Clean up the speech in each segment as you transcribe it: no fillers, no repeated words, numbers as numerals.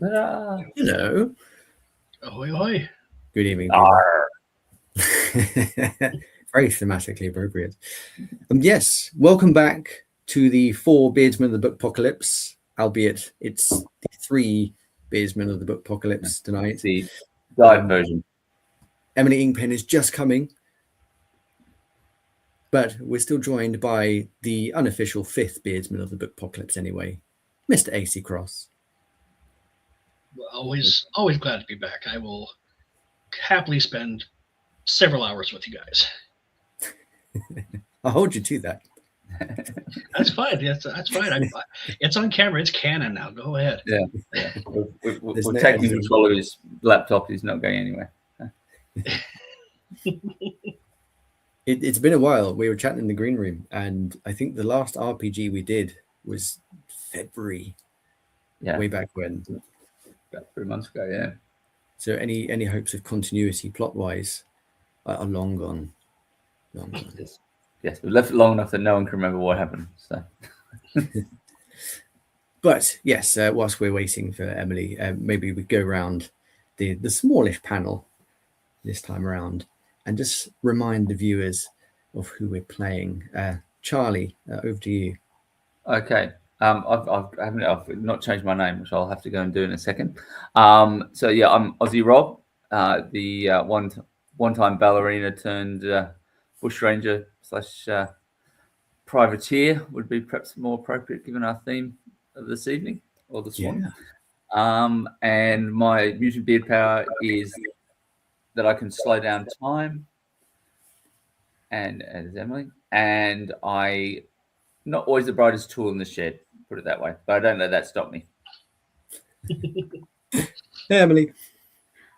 Hello. Ahoy, ahoy. Good evening, people. Very thematically appropriate. Yes, welcome back to the 4 Beardsmen of the Bookpocalypse, albeit it's the 3 Beardsmen of the Bookpocalypse tonight. The dive version. Emily Inkpen is just coming, but we're still joined by the unofficial 5th Beardsman of the Bookpocalypse anyway, Mr. AC Cross. Always glad to be back. I will happily spend several hours with you guys. I'll hold you to that. That's fine. That's fine. It's on camera. It's canon now. Go ahead. Yeah. We're taking control of his laptop. He's not going anywhere. It's been a while. We were chatting in the green room, and I think the last RPG we did was February. Yeah. Way back when. About 3 months ago, yeah. So any hopes of continuity plot-wise are long gone. Long gone. Yes, we left it long enough that no one can remember what happened. So, but yes, whilst we're waiting for Emily, maybe we go around the smallish panel this time around and just remind the viewers of who we're playing. Charlie, over to you. Okay. I've not changed my name, which I'll have to go and do in a second. So yeah, I'm Aussie Rob, the one-time ballerina turned bushranger / privateer would be perhaps more appropriate given our theme of this evening or this morning. And my mutant beard power is that I can slow down time, and as Emily, and I not always the brightest tool in the shed, put it that way, but I don't let that stop me. Hey, Emily.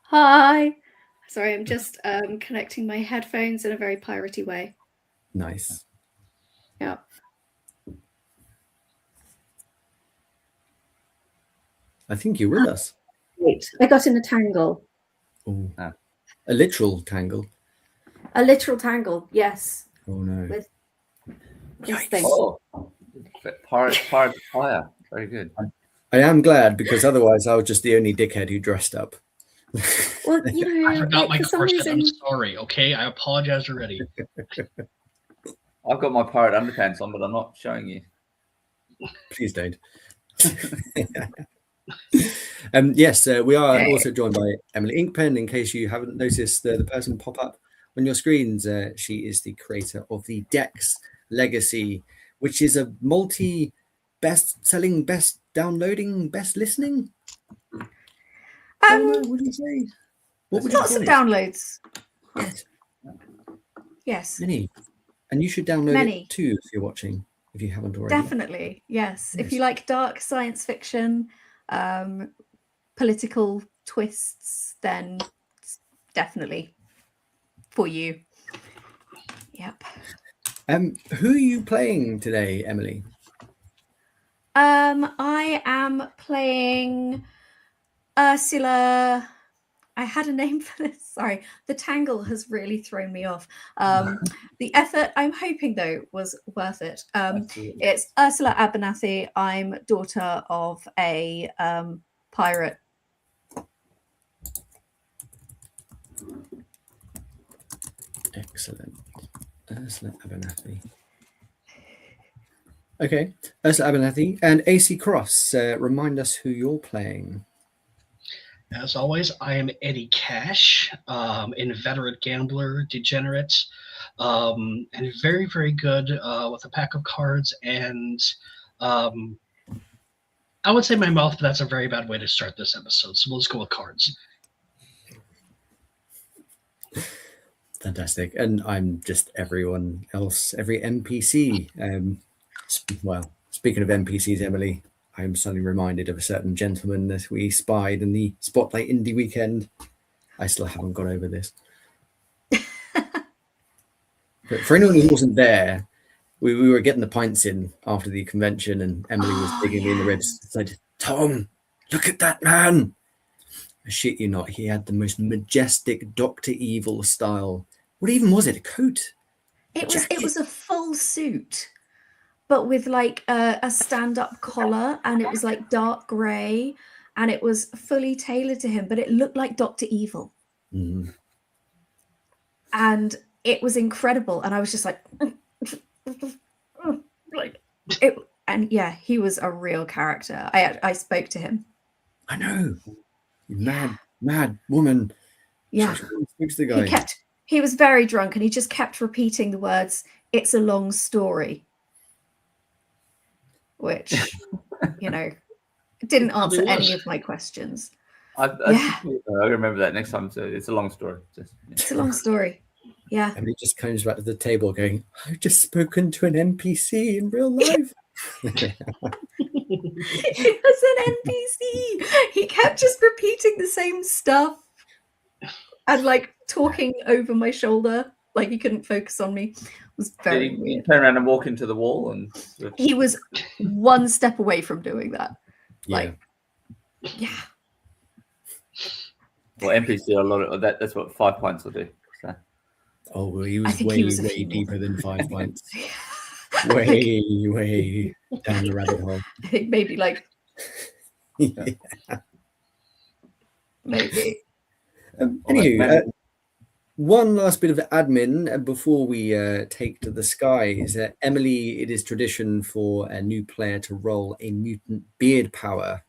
Hi. Sorry, I'm just connecting my headphones in a very piratey way. Nice. Yeah. I think you're with us. Wait, I got in a tangle. Oh. A literal tangle. A literal tangle, yes. Oh no. With Oh, pirate fire. Very good. I am glad, because otherwise I was just the only dickhead who dressed up. Well, you know, I forgot my for some corset. reason... I'm sorry. Okay, I apologize already. I've got my pirate underpants on, but I'm not showing you. Please don't. Yes, we are also joined by Emily Inkpen. In case you haven't noticed the person pop up on your screens, she is the creator of the Dex Legacy, which is a multi-best-selling, best downloading, best listening. What would you say? What would lots of downloads. Yes. Many. And you should download it too if you're watching, if you haven't already. Definitely, yes. If you like dark science fiction, political twists, then it's definitely for you. Yep. Who are you playing today, Emily? I am playing Ursula. I had a name for this. Sorry, the tangle has really thrown me off. The effort, I'm hoping though, was worth it. It's Ursula Abernathy. I'm daughter of a pirate. Excellent. Ursula Abernathy. Okay, Ursula Abernathy and AC Cross. Remind us who you're playing. As always, I am Eddie Cash, inveterate gambler, degenerate, and very, very good with a pack of cards. And I would say my mouth, but that's a very bad way to start this episode. So we'll just go with cards. Fantastic. And I'm just everyone else, every NPC. Well, speaking of NPCs, Emily, I'm suddenly reminded of a certain gentleman that we spied in the Spotlight Indie Weekend. I still haven't got over this. But for anyone who wasn't there, we were getting the pints in after the convention, and Emily was digging me in the ribs. Said, "Tom, look at that man." I shit you not, he had the most majestic Dr. Evil style. What even was it? A coat? It was a full suit, but with like a stand-up collar, and it was like dark grey, and it was fully tailored to him, but it looked like Dr. Evil. Mm. And it was incredible. And I was just like it. And yeah, he was a real character. I spoke to him. I know. You mad woman. Yeah. Speaks to the guy. He was very drunk and he just kept repeating the words, "It's a long story." Which, you know, didn't answer any of my questions. I remember that next time. So it's a long story. It's a long story. Yeah. And he just comes back to the table going, I've just spoken to an NPC in real life. It was an NPC. He kept just repeating the same stuff and like talking over my shoulder, like he couldn't focus on me. It was very weird. You turn around and walk into the wall, and he was one step away from doing that. Like, yeah. Well, NPC a lot of that. That's what 5 pints will do. So. Oh, well, he was way deeper than 5 pints. way down the rabbit hole. I think maybe like maybe. Anywho, one last bit of admin before we take to the skies. Emily, it is tradition for a new player to roll a mutant beard power.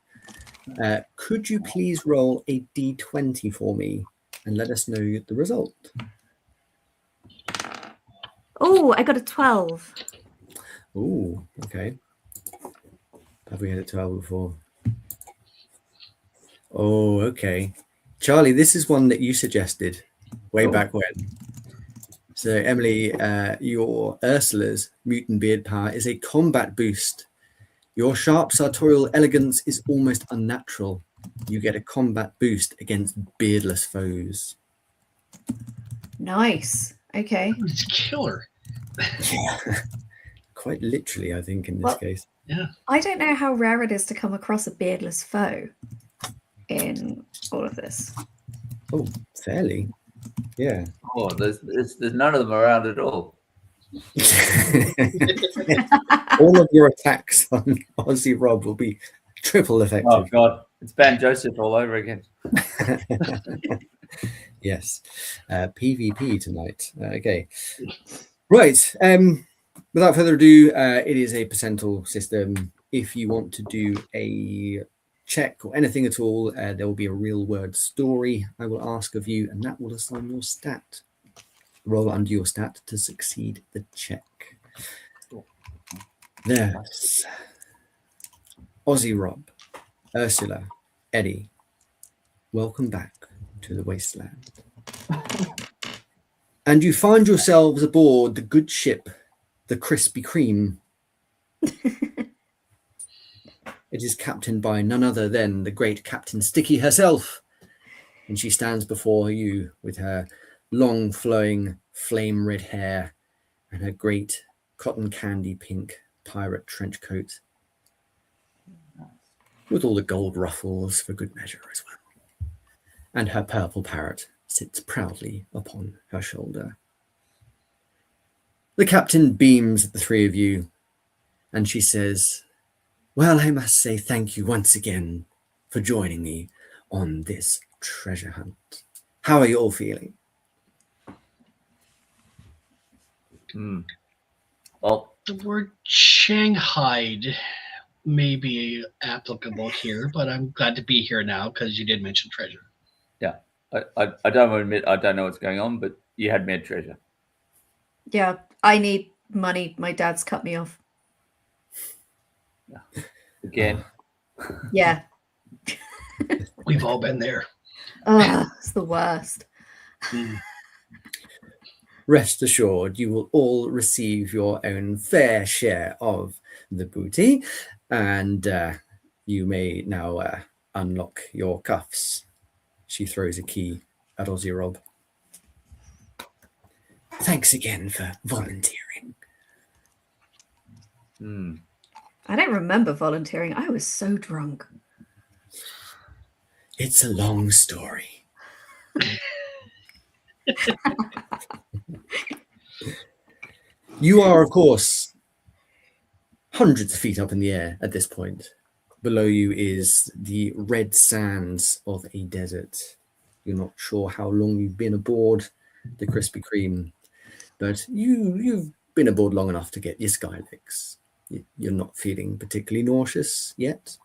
Could you please roll a d20 for me and let us know the result? Oh, I got a 12. Oh, okay. Have we had a 12 before? Oh, okay. Charlie, this is one that you suggested way back when. So, Emily, your Ursula's mutant beard power is a combat boost. Your sharp sartorial elegance is almost unnatural. You get a combat boost against beardless foes. Nice. Okay. It's killer. Yeah. Quite literally, I think, in this case. Yeah. I don't know how rare it is to come across a beardless foe in all of this. Oh, fairly. Yeah. Oh, there's none of them around at all. All of your attacks on Aussie Rob will be triple effective. Oh God, it's Ban Joseph all over again. Yes, PvP tonight. Okay, right. Without further ado, it is a percentile system. If you want to do a check or anything at all, there will be a real word story I will ask of you, and that will assign your stat. Roll under your stat to succeed the check. There's Aussie Rob, Ursula, Eddie. Welcome back to the wasteland. And you find yourselves aboard the good ship, the Krispy Kreme. It is captained by none other than the great Captain Sticky herself. And she stands before you with her long flowing flame red hair and her great cotton candy pink pirate trench coat with all the gold ruffles for good measure as well. And her purple parrot sits proudly upon her shoulder. The captain beams at the three of you and she says, well, I must say thank you once again for joining me on this treasure hunt. How are you all feeling? Well, the word Shanghaied may be applicable here, but I'm glad to be here now because you did mention treasure. Yeah, I don't want to admit I don't know what's going on, but you had me at treasure. Yeah, I need money. My dad's cut me off. Yeah. Again. Yeah. We've all been there. It's the worst. Rest assured, you will all receive your own fair share of the booty, and you may now unlock your cuffs. She throws a key at Aussie Rob. Thanks again for volunteering. I don't remember volunteering. I was so drunk. It's a long story. You are, of course, hundreds of feet up in the air at this point. Below you is the red sands of a desert. You're not sure how long you've been aboard the Krispy Kreme, but you've been aboard long enough to get your sky legs. You're not feeling particularly nauseous yet.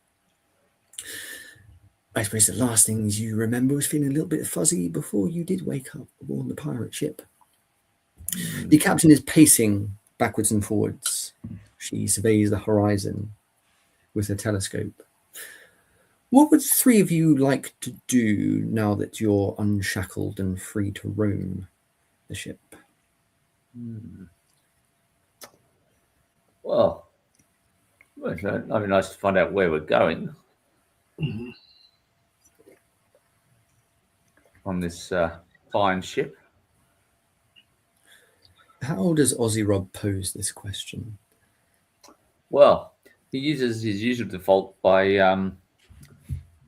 I suppose the last things you remember was feeling a little bit fuzzy before you did wake up aboard the pirate ship. The captain is pacing backwards and forwards. She surveys the horizon with her telescope. What would the three of you like to do now that you're unshackled and free to roam the ship? Well, it'd be nice to find out where we're going on this fine ship. How does Aussie Rob pose this question? Well, he uses his usual default by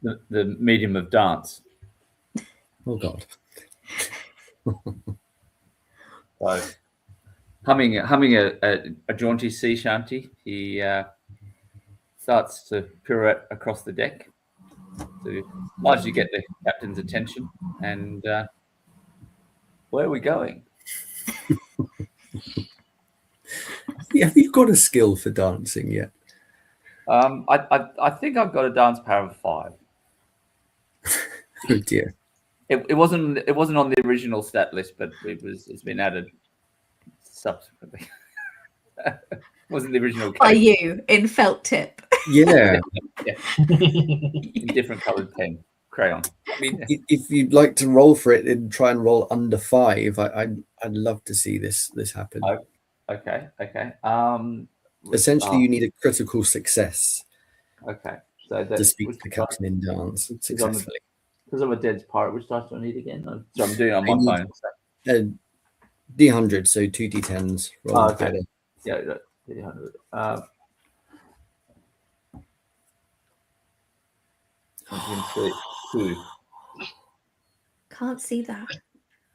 the medium of dance. Oh, God. So, humming a jaunty sea shanty, he starts to pirouette across the deck to largely get the captain's attention. And where are we going? Have you got a skill for dancing yet? I think I've got a dance power of 5. Oh dear. It wasn't on the original stat list, but it's been added subsequently. Wasn't the original By case. you in felt tip. Yeah. In different coloured pen crayon. I mean, if you'd like to roll for it and try and roll under 5, I'd love to see this happen. Okay. Essentially, you need a critical success Okay. So to speak to the captain in dance successfully. Because I'm a dead pirate, which dice do I need again? So I'm doing it on my phone. D100, so 2 D10s. Roll okay. together. Yeah, D100. 2. Can't see that.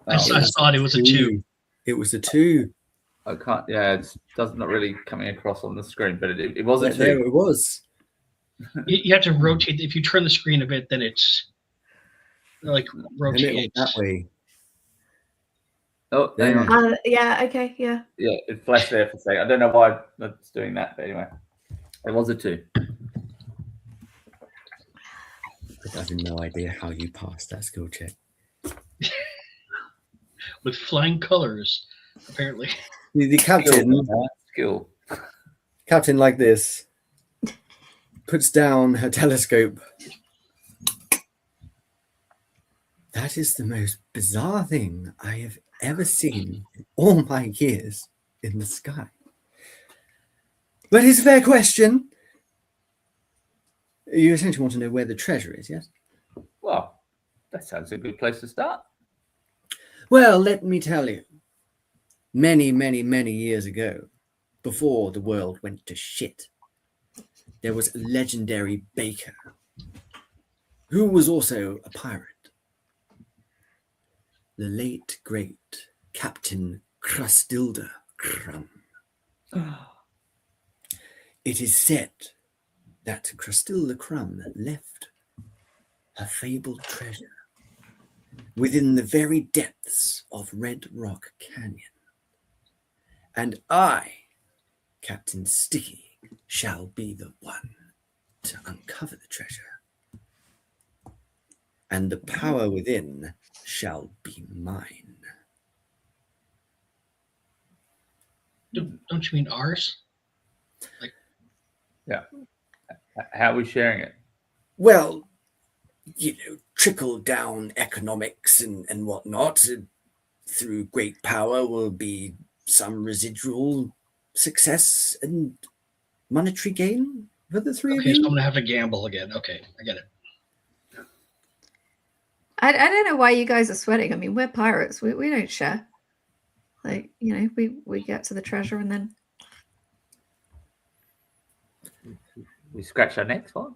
I thought it was a 2. It was a 2. I can't. Yeah, it's not really coming across on the screen, but it was a 2. There it was. You have to rotate. If you turn the screen a bit, then it's like And it rotate. went that way. Oh, hang on. Yeah, okay, yeah. Yeah, it flashed there for a second. I don't know why it's doing that, but anyway, it was a 2. I have no idea how you passed that skill check. With flying colors, apparently. The Skill. captain like this puts down her telescope. That is the most bizarre thing I have ever seen in all my years in the sky. But it's a fair question. You essentially want to know where the treasure is, yes? Well, that sounds a good place to start. Well, let me tell you. Many, many, many years ago, before the world went to shit, there was a legendary baker who was also a pirate. The late, great Captain Crustilda Crumb. It is said that Crustilda Crumb left her fabled treasure within the very depths of Red Rock Canyon. And I, Captain Sticky, shall be the one to uncover the treasure. And the power within shall be mine. Don't you mean ours? Yeah. How are we sharing it? Well, trickle down economics and whatnot. Through great power will be some residual success and monetary gain for the three of Okay, you. so I'm gonna have to gamble again. Okay, I get it. I don't know why you guys are sweating. I mean, we're pirates. We don't share. Like, we get to the treasure and then We scratch our necks, what?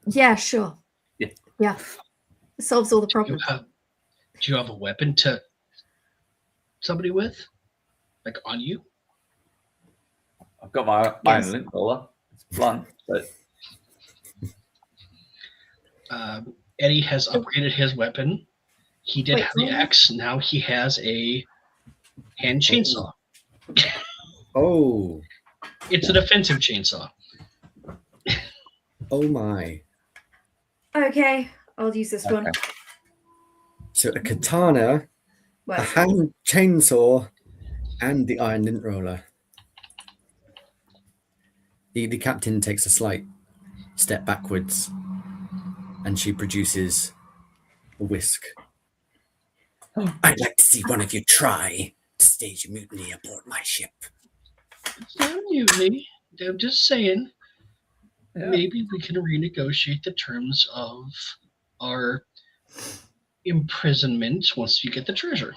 yeah, sure. Yeah. It solves all the Do problems. you have a weapon to somebody with? Like on you? I've got my Yes. iron lint roller. It's blunt, but Eddie has upgraded his weapon. He did Wait, have the really? axe. Now he has a hand chainsaw. Oh, It's a defensive chainsaw. oh my. Okay, I'll use this one. Okay. So a katana, a Well, hand chainsaw, and the iron lint roller. The captain takes a slight step backwards, and she produces a whisk. I'd like to see one of you try to stage a mutiny aboard my ship. It's not a mutiny. I'm just saying, Yeah. maybe we can renegotiate the terms of our imprisonment once you get the treasure.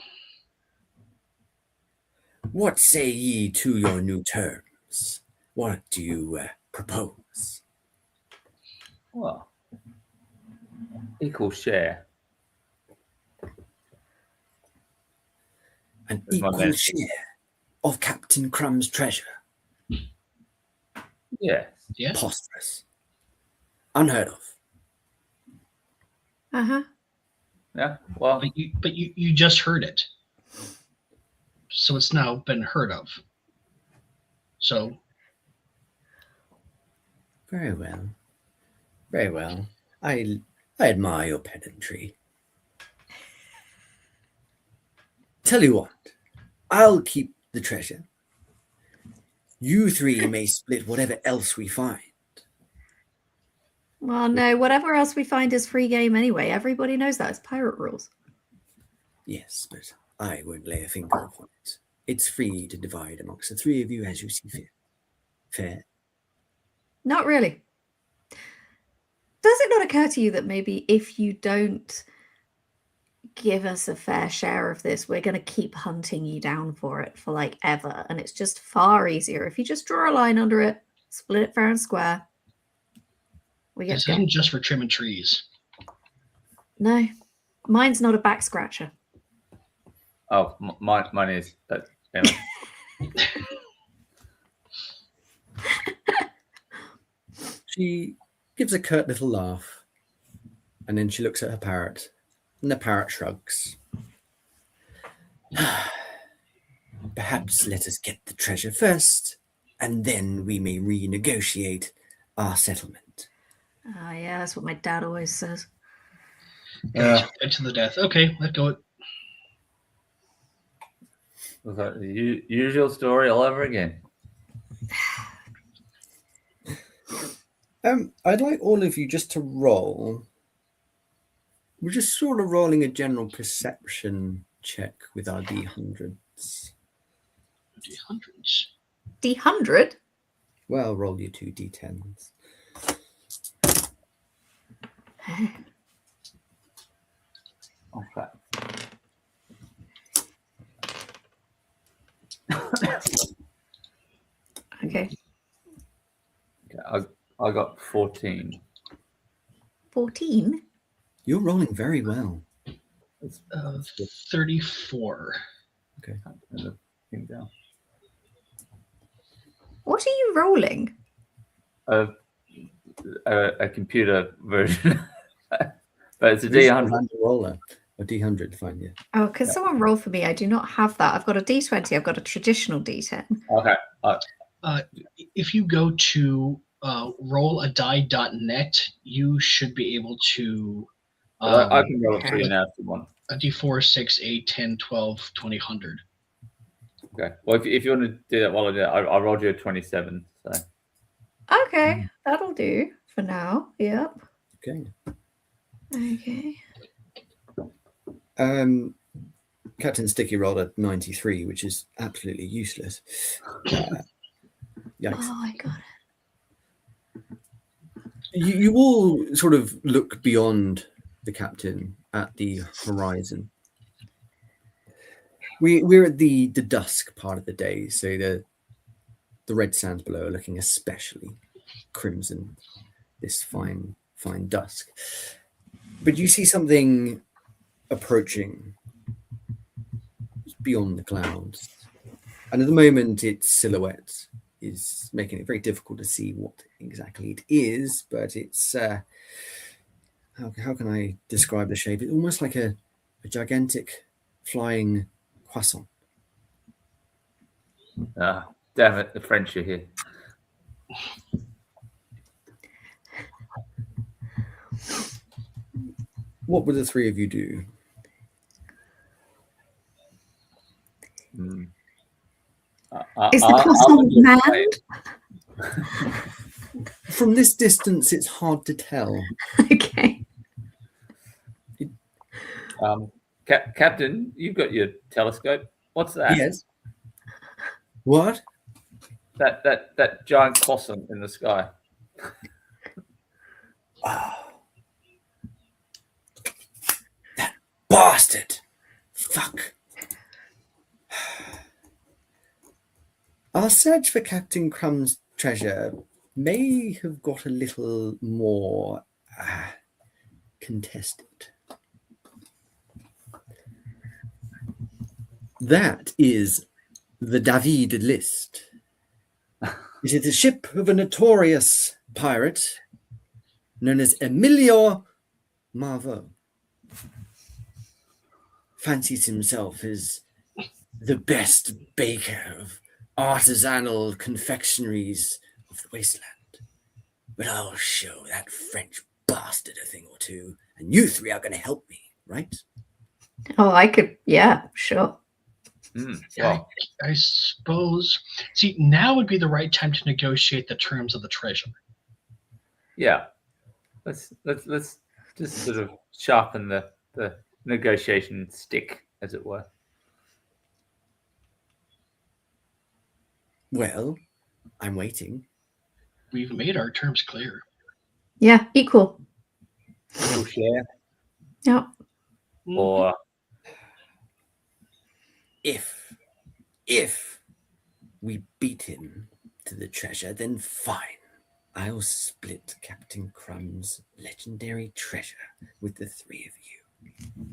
What say ye to your new terms? What do you propose? Well, equal share. An That's my equal best. share of Captain Crumb's treasure. Yeah. Yeah. Preposterous. Unheard of. uh-huh. Yeah. Well, But you just heard it. So it's now been heard of. So Very well. Very well. I admire your pedantry. Tell you what, I'll keep the treasure. You three may split whatever else we find. Well, no, whatever else we find is free game anyway. Everybody knows that. It's pirate rules. Yes, but I won't lay a finger upon it. It's free to divide amongst the three of you as you see fit. Fair? Not really. Does it not occur to you that maybe if you don't give us a fair share of this, we're going to keep hunting you down for it for like ever? And it's just far easier if you just draw a line under it, split it fair and square. We get this to go. isn't just for trimming trees. No, mine's not a back scratcher. oh, mine is. But anyway. She gives a curt little laugh, and then she looks at her parrot, and the parrot shrugs. Perhaps let us get the treasure first, and then we may renegotiate our settlement. Oh, yeah, that's what my dad always says. Yeah. To the death. Okay, let go. Was that the usual story all over again? I'd like all of you just to roll. We're just sort of rolling a general perception check with our D100s. D100s. D100? Well, roll your 2 D10s. Okay. Okay. I got 14. 14? You're rolling very well. 34. Okay. Turn the thing down. What are you rolling? A computer version, but it's a This is a D100. random roller. A D100, fine, yeah. Oh, can someone roll for me? I do not have that. I've got a D20. I've got a traditional D10. Okay. If you go to rolladie.net, you should be able to I can roll it for you now if you want. a D4, 6, 8, 10, 12, 20, 100. Okay. Well, if you want to do that while I do it, I rolled you a 27. So Okay, that'll do for now. Yep. Okay. Okay. Captain Sticky rolled a 93, which is absolutely useless. Yikes. Oh, I got it. You all sort of look beyond the captain at the horizon. We're at the dusk part of the day, so the red sands below are looking especially crimson this fine dusk. But you see something approaching beyond the clouds, and at the moment its silhouette is making it very difficult to see what exactly it is, but it's how can I describe the shape? It's almost like a gigantic flying croissant. Damn it, the French are here. What would the three of you do? Is the croissant manned? From this distance, it's hard to tell. Okay. Captain, you've got your telescope. What's that? Yes. What? That giant croissant in the sky. Oh. That bastard! Fuck. Our search for Captain Crumb's treasure may have got a little more contested. That is the David list. It is the ship of a notorious pirate known as Emilio Marveau. Fancies himself as the best baker of artisanal confectionaries of the wasteland. But I'll show that French bastard a thing or two, and you three are going to help me, right? Oh, I could. Yeah, sure. Well, I suppose. See, now would be the right time to negotiate the terms of the treasure. yeah. Let's just sort of sharpen the negotiation stick, as it were. Well, I'm waiting. We've made our terms clear. Yeah, equal. We'll share, Yeah. or If we beat him to the treasure, then fine. I'll split Captain Crumb's legendary treasure with the three of you.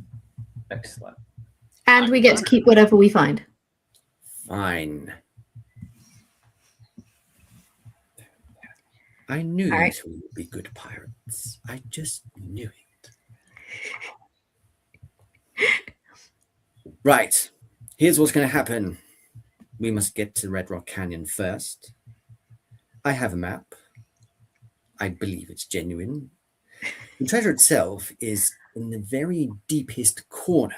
excellent. And we get to keep whatever we find. Fine. I knew All right. you two would be good pirates. I just knew it. Right. Here's what's going to happen. We must get to Red Rock Canyon first. I have a map. I believe it's genuine. The treasure itself is in the very deepest corner.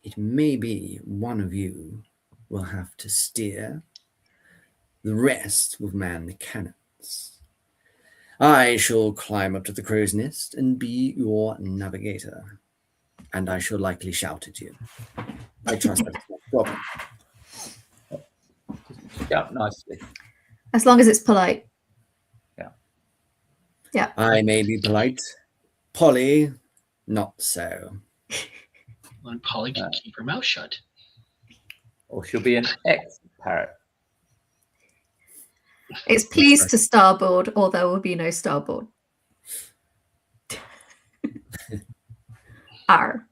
It may be one of you will have to steer. The rest will man the cannons. I shall climb up to the crow's nest and be your navigator. And I shall likely shout at you. I trust that's no problem. Yeah, nicely. As long as it's polite. Yeah. I may be polite. Polly, not so. And Polly can keep her mouth shut. Or she'll be an ex-parrot. It's please to starboard, or there will be no starboard. R.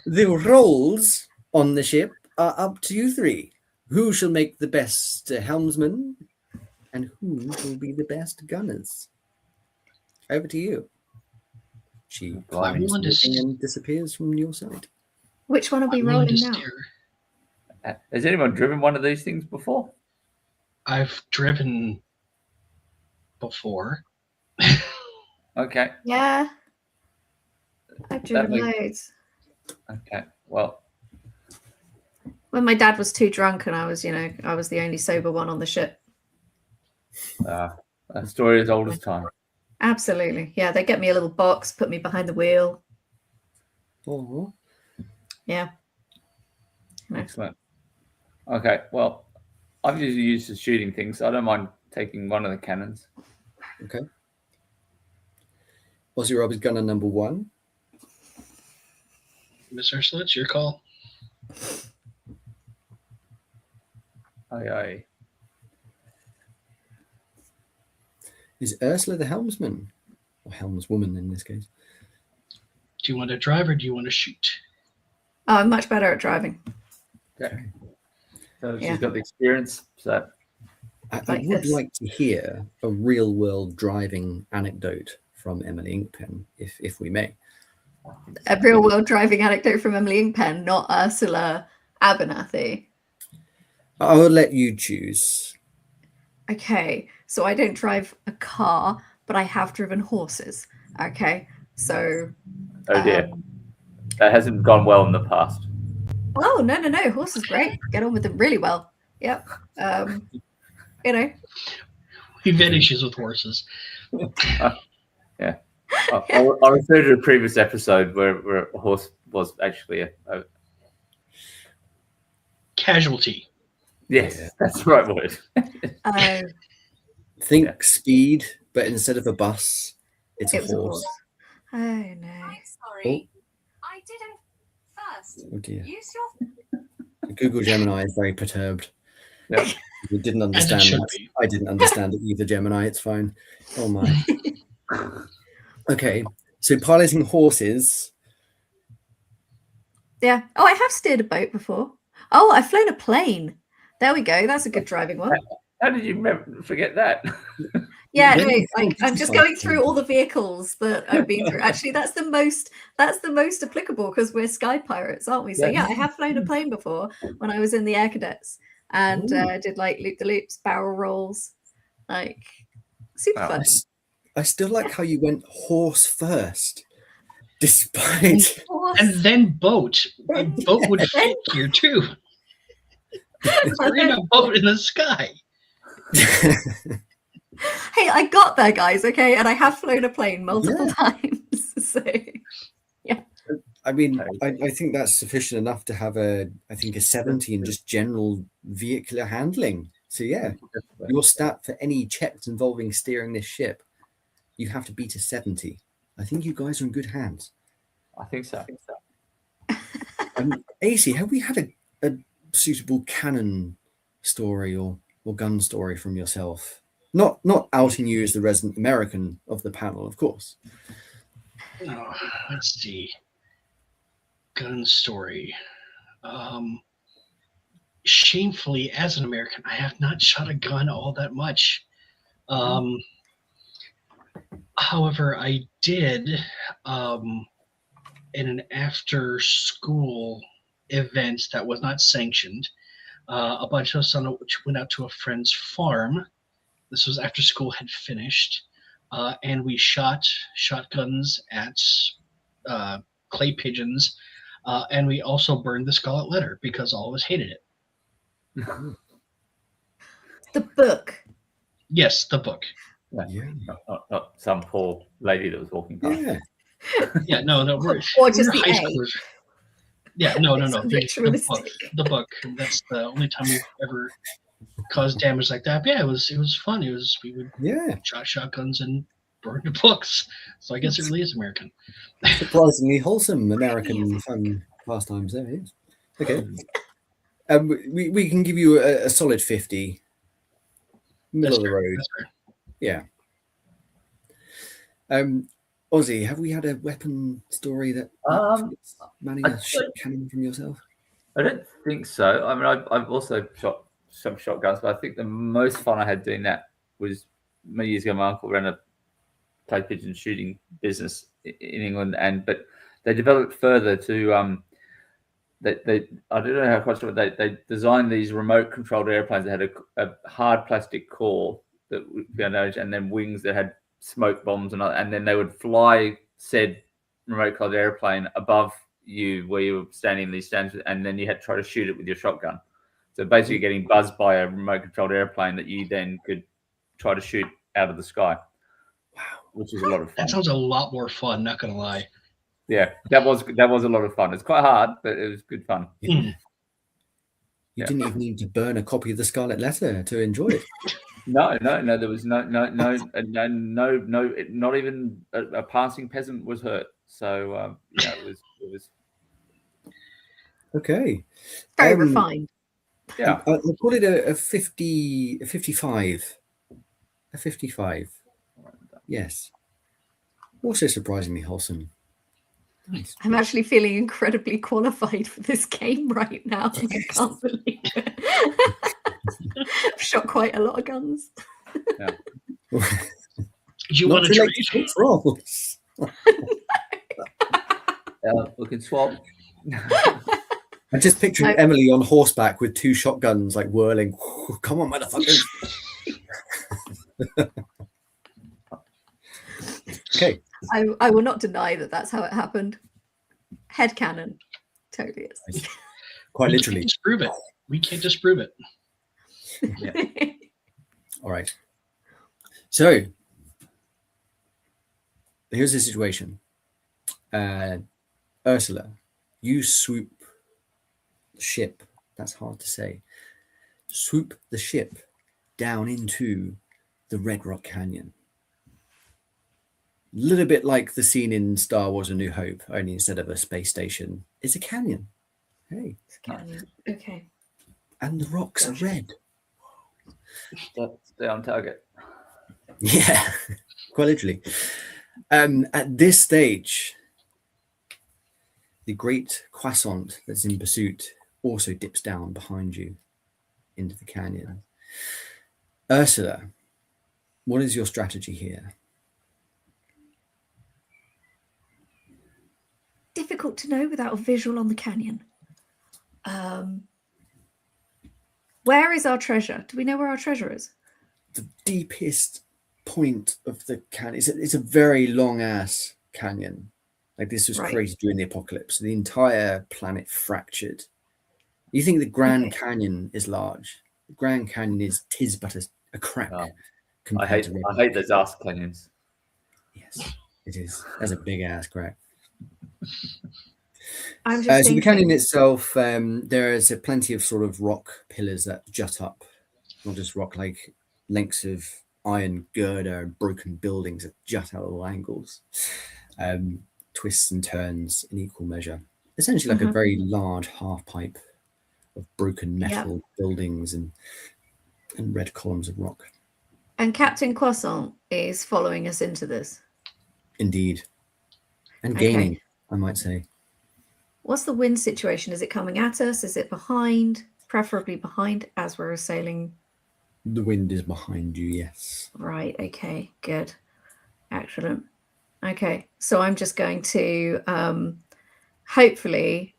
The roles on the ship are up to you three. Who shall make the best helmsman and who will be the best gunners? Over to you. She climbs and disappears from your sight. Which one are we I'm willing rolling to now? steer. Has anyone driven one of these things before? I've driven before. Okay. Yeah. I've driven makes- loads. Okay. Well, When my dad was too drunk and I was the only sober one on the ship. a story as old as time. Absolutely. Yeah, they get me a little box, put me behind the wheel. Oh, Yeah. Excellent. Okay. Well, I've usually used the shooting things. So I don't mind taking one of the cannons. okay. Aussie Rob is gunner number one. Miss Ursula, it's your call. Aye, aye. Is Ursula the helmsman? Or helmswoman in this case. Do you want to drive or do you want to shoot? Oh, I'm much better at driving. Okay. So Yeah. she's got the experience. So I Like would this. like to hear a real-world driving anecdote from Emily Inkpen, if we may. A real world driving anecdote from Emily Inkpen, not Ursula Abernathy. I will let you choose. Okay, so I don't drive a car, but I have driven horses. Okay, so. Oh dear, that hasn't gone well in the past. Oh no! Horse is great. Get on with them really well. Yep. You know. We've had issues with horses. Yeah. I'll refer to a previous episode where a horse was actually a Casualty. yes, Yeah. that's the right word. Oh, Think speed, but instead of a bus, it's a it was a horse. horse. Oh no. I'm sorry. I didn't first. Oh dear. Use your Google Gemini is very perturbed. Yeah. We didn't As it understand should that. be. I didn't understand it either, Gemini. It's fine. Oh my. Okay, so piloting horses. Yeah. Oh, I have steered a boat before. Oh, I've flown a plane. There we go. That's a good driving one. How did you forget that? Yeah, When no, you like fly I'm just by going plane. through all the vehicles that I've been through. Actually, that's the most applicable because we're sky pirates, aren't we? So Yeah. yeah, I have flown a plane before when I was in the Air Cadets and did like loop the loops, barrel rolls, like super Wow. fun. I still like how you went horse first, despite. And then boat. A boat would fit here too. We're in a boat in the sky. Hey, I got there, guys. Okay, and I have flown a plane multiple times. So I mean, I think that's sufficient enough to have a 70 in just general vehicular handling. So yeah, your stat for any checks involving steering this ship, you have to beat a 70. I think you guys are in good hands. I think so. AC, have we had a suitable cannon story or gun story from yourself? Not outing you as the resident American of the panel, of course. Oh, let's see. Gun story. Shamefully, as an American, I have not shot a gun all that much. However, I did in an after-school event that was not sanctioned. A bunch of us went out to a friend's farm. This was after school had finished, and we shot shotguns at clay pigeons, and we also burned the Scarlet Letter because all of us hated it. the book. Yes, the book. Yeah. Not some poor lady that was walking past. Yeah. Yeah, no, we're Or just we're the high A. schoolers. Yeah, no. It's The book. That's the only time we've ever caused damage like that. But yeah, it was fun. We would shot shotguns and burn the books. So I guess it really is American. Surprisingly wholesome American fun pastimes there. Yes. Okay. We can give you a solid 50. Middle of the road. That's fair. Yeah. Ozzy, have we had a weapon story that manning a shot cannon from yourself? I don't think so. I mean, I've also shot some shotguns, but I think the most fun I had doing that was many years ago. My uncle ran a clay pigeon shooting business in England, but they developed further to they I don't know how quite sure they designed these remote controlled airplanes that had a hard plastic core that would be damaged, and then wings that had smoke bombs and then they would fly said remote controlled airplane above you where you were standing in these stands, and then you had to try to shoot it with your shotgun. So basically getting buzzed by a remote controlled airplane that you then could try to shoot out of the sky. Wow, which is a lot of fun. That sounds a lot more fun, not gonna lie. Yeah, that was a lot of fun. It's quite hard, but it was good fun. You didn't even need to burn a copy of the Scarlet Letter to enjoy it. No. There was no. Not even a passing peasant was hurt. So it was. Okay. Very refined. Yeah. I'll call it a 55. A 55. Yes. Also surprisingly wholesome. Nice. I'm actually feeling incredibly qualified for this game right now. I can't believe it. I've shot quite a lot of guns. Do you Not want to too trade? late to switch roles. We can swap. I'm just picturing No. Emily on horseback with 2 shotguns like whirling. Come on, motherfuckers. Okay. I will not deny that that's how it happened. Headcanon. Totally is. Quite We literally. can't disprove it. We can't disprove it. All right. So here's the situation. Ursula, you swoop the ship. That's hard to say. Swoop the ship down into the Red Rock Canyon. A little bit like the scene in Star Wars: A New Hope, only instead of a space station, it's a canyon. Hey, Okay. and the rocks are red. Stay on target. Yeah, quite literally. At this stage, the great croissant that's in pursuit also dips down behind you into the canyon. Ursula, what is your strategy here? Difficult to know without a visual on the canyon. Where is our treasure? Do we know where our treasure is? The deepest point of the canyon, it's a very long ass canyon. Like this was Right. created during the apocalypse. The entire planet fractured. You think the Grand Okay. Canyon is large? The Grand Canyon tis but a crack. Oh, I compared hate to those ass canyons. Yes, it is. That's a big ass crack. I'm just So the thinking. canyon itself, there is plenty of sort of rock pillars that jut up, not just rock, like lengths of iron girder and broken buildings that jut out at all angles, twists and turns in equal measure. Essentially like a very large half pipe of broken metal buildings and red columns of rock. And Captain Croissant is following us into this. Indeed. And Okay. gaining, I might say. What's the wind situation? Is it coming at us? Is it behind? Preferably behind as we're sailing. The wind is behind you, yes. Right. Okay. Good. Excellent. Okay. So I'm just going to hopefully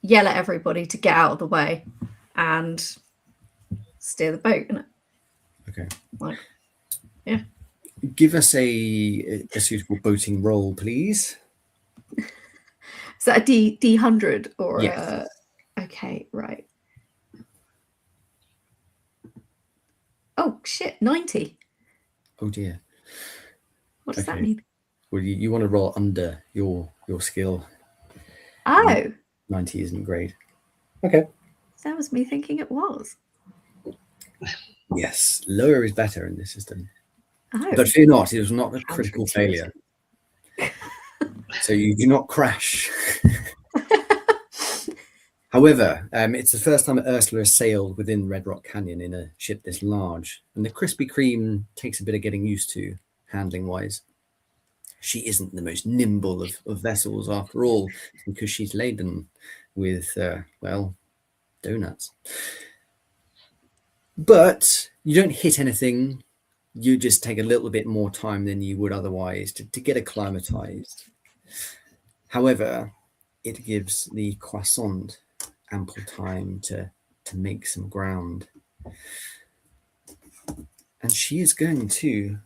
yell at everybody to get out of the way and steer the boat. Okay. Like, yeah. Give us a suitable boating roll, please. Is that a D100 or Yes. Okay, right. Oh shit, 90. Oh dear. What does that Okay. mean? Well, you want to roll under your skill. Oh, 90 isn't great. Okay. that was me thinking it was. Yes, lower is better in this system. Oh, But fear not, it was not a critical failure. So you do not crash. However, it's the first time that Ursula has sailed within Red Rock Canyon in a ship this large, and the Krispy Kreme takes a bit of getting used to, handling-wise. She isn't the most nimble of vessels after all, because she's laden with, well, donuts. But you don't hit anything. You just take a little bit more time than you would otherwise to get acclimatized. However, it gives the croissant ample time to make some ground. And she is going to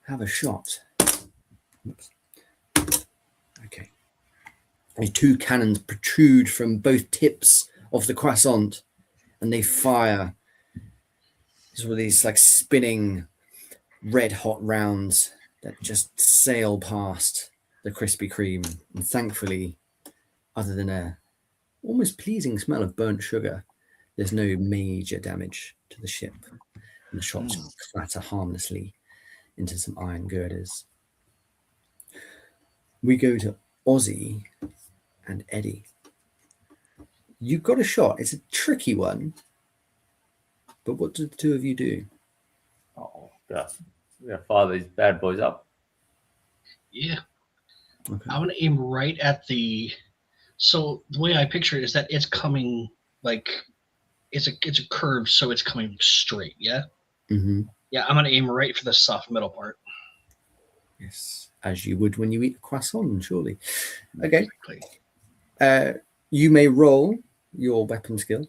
have a shot. Oops. Okay. The 2 cannons protrude from both tips of the croissant, and they fire sort of these like spinning red hot rounds that just sail past the Krispy Kreme. And thankfully, other than a almost pleasing smell of burnt sugar, there's no major damage to the ship, and the shots clatter harmlessly into some iron girders. We go to Ozzy and Eddie. You've got a shot. It's a tricky one, but what do the two of you do? Oh, God. We gotta fire these bad boys up. Yeah. Okay. I want to aim right at the. So the way I picture it is that it's coming like it's a curve, so it's coming straight. Yeah. Mm-hmm. Yeah, I'm gonna aim right for the soft middle part. Yes, as you would when you eat a croissant, surely. Okay. Exactly. You may roll your weapon skill.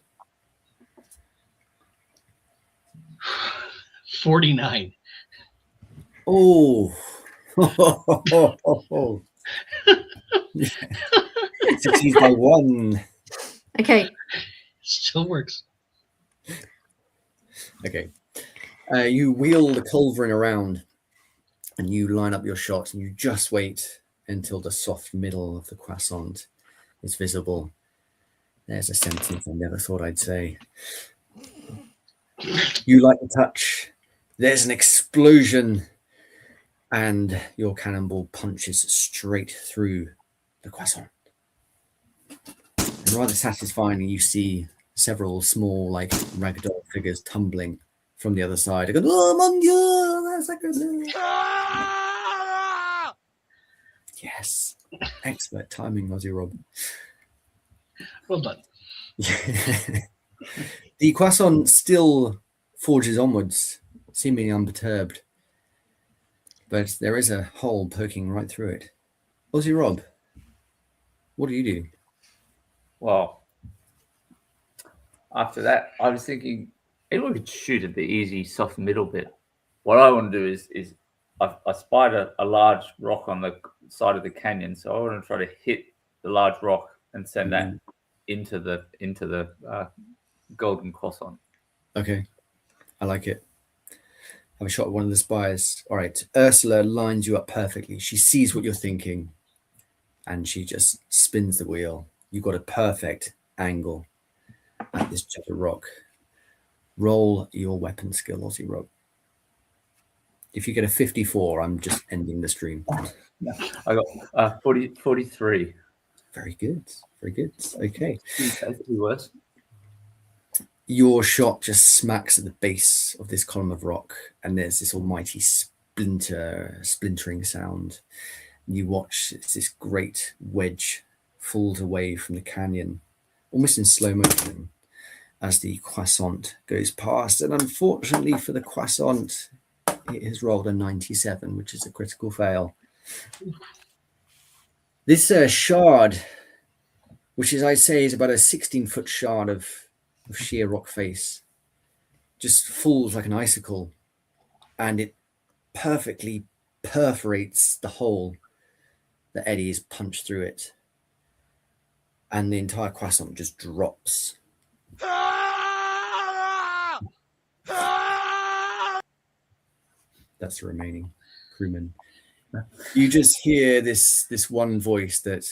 49. Oh. Yeah. Succeeds by 1. Okay. Still works. Okay. You wheel the culverin around and you line up your shots and you just wait until the soft middle of the croissant is visible. There's a sentence I never thought I'd say. You like the touch. There's an explosion and your cannonball punches straight through the croissant. And rather satisfying, you see several small, like ragdoll figures tumbling from the other side. They go, oh mon dieu, that's like yes, expert timing, Aussie Rob. Well done. The croissant still forges onwards, seemingly unperturbed, but there is a hole poking right through it. Aussie Rob, what do you do? Well, after that, I was thinking anyone could shoot at the easy, soft middle bit. What I want to do is I spied a large rock on the side of the canyon, so I want to try to hit the large rock and send that into the golden croissant. Okay, I like it. Have a shot at one of the spies. All right, Ursula lines you up perfectly. She sees what you're thinking, and she just spins the wheel. You've got a perfect angle at this chunk of rock. Roll your weapon skill, Aussie Rob. If you get a 54, I'm just ending the stream. I got 43. Very good. Very good. Okay. Could be worse. Your shot just smacks at the base of this column of rock, and there's this almighty splintering sound. You watch as this great wedge falls away from the canyon, almost in slow motion, as the croissant goes past. And unfortunately for the croissant, it has rolled a 97, which is a critical fail. This shard, which is, I'd say, is about a 16-foot shard of sheer rock face, just falls like an icicle, and it perfectly perforates the hole that Eddie has punched through it, and the entire croissant just drops. That's the remaining crewman. You just hear this one voice that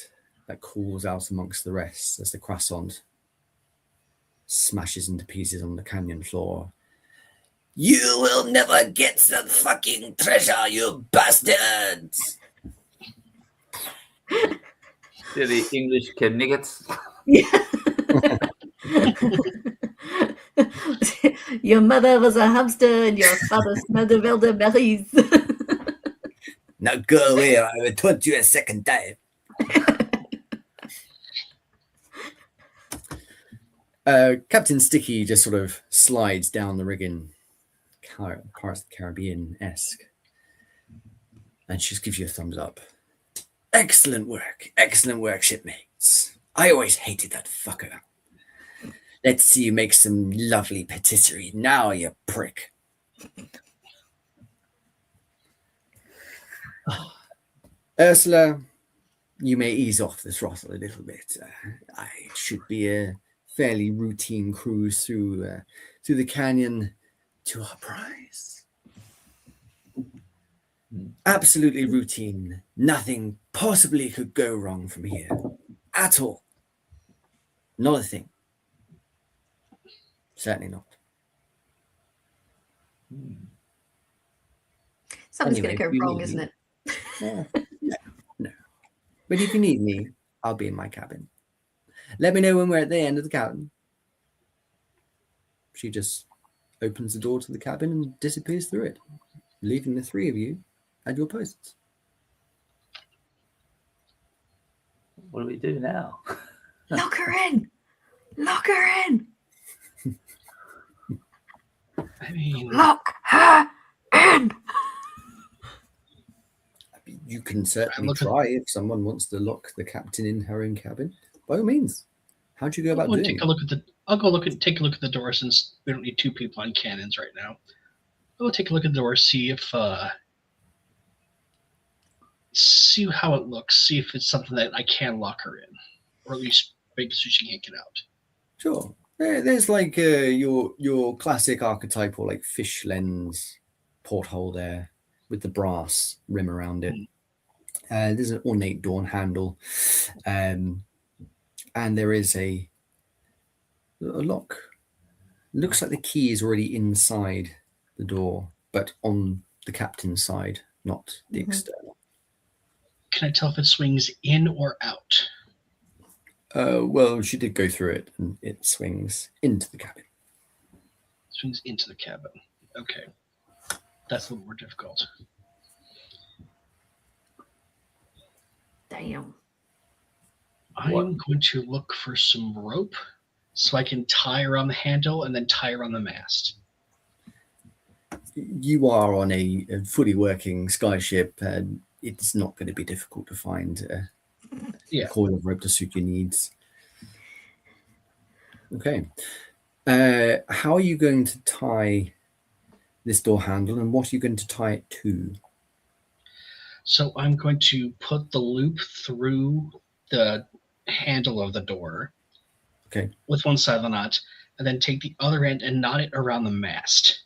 calls out amongst the rest as the croissant smashes into pieces on the canyon floor. You will never get the fucking treasure, you bastards! Silly English kid niggets. Yeah. Your mother was a hamster and your father smelled of elderberries. Now go away, I will taunt you a second time. Captain Sticky just sort of slides down the rigging, Pirates of the Caribbean-esque, and she just gives you a thumbs up. Excellent work, shipmates. I always hated that fucker. Let's see you make some lovely patisserie now, you prick. Ursula, you may ease off the throttle a little bit. It should be a fairly routine cruise through the canyon to our prize. Absolutely routine. Nothing possibly could go wrong from here. At all. Not a thing. Certainly not. Something's Anyway, going to go wrong, isn't it? No. But if you need me, I'll be in my cabin. Let me know when we're at the end of the cabin. She just opens the door to the cabin and disappears through it, leaving the three of you at your posts. What do we do now? Lock her in. Lock her in. I mean, Lock her in. You can certainly look at- try if someone wants to lock the captain in her own cabin. By all means. How do you go I'll about go doing take it? a look at the. I'll go take a look at the door since we don't need two people on cannons right now. I'll go take a look at the door, see if see how it looks, see if it's something that I can lock her in, or at least make so she can't get out. Sure. There's like your classic archetypal like fish lens porthole there with the brass rim around it. There's an ornate door handle, and there is a lock. Looks like the key is already inside the door, but on the captain's side, not the external. Can I tell if it swings in or out? Well, she did go through it, and it swings into the cabin. Swings into the cabin. Okay. That's a little more difficult. Damn. I am going to look for some rope so I can tie around the handle and then tie around the mast. You are on a fully working skyship, and it's not going to be difficult to find a coil of rope to suit your needs. Okay. How are you going to tie this door handle, and what are you going to tie it to? So I'm going to put the loop through the handle of the door. Okay. With one side of the knot, and then take the other end and knot it around the mast.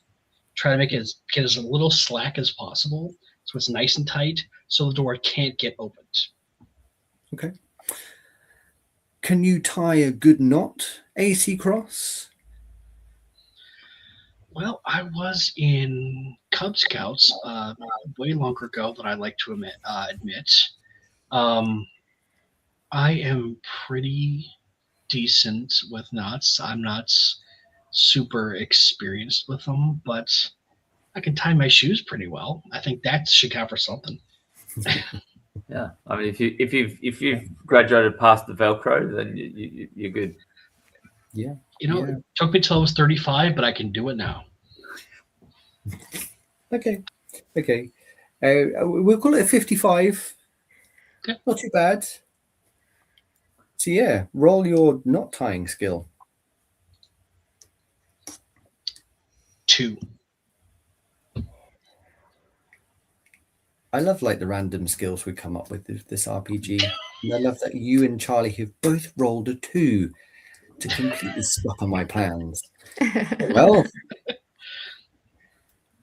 Try to make it get as little slack as possible, so it's nice and tight, so the door can't get opened. Okay. Can you tie a good knot, AC Cross? Well, I was in Cub Scouts way longer ago than I like to admit. I am pretty decent with knots. I'm not super experienced with them, but I can tie my shoes pretty well. I think that should count for something. Yeah, I mean, if you've graduated past the Velcro, then you're good. Yeah. It took me till I was 35, but I can do it now. Okay. We'll call it a 55. Okay. Not too bad. So yeah, roll your knot tying skill. 2. I love like the random skills we come up with this RPG. And I love that you and Charlie have both rolled a 2 to completely scupper my plans. Well,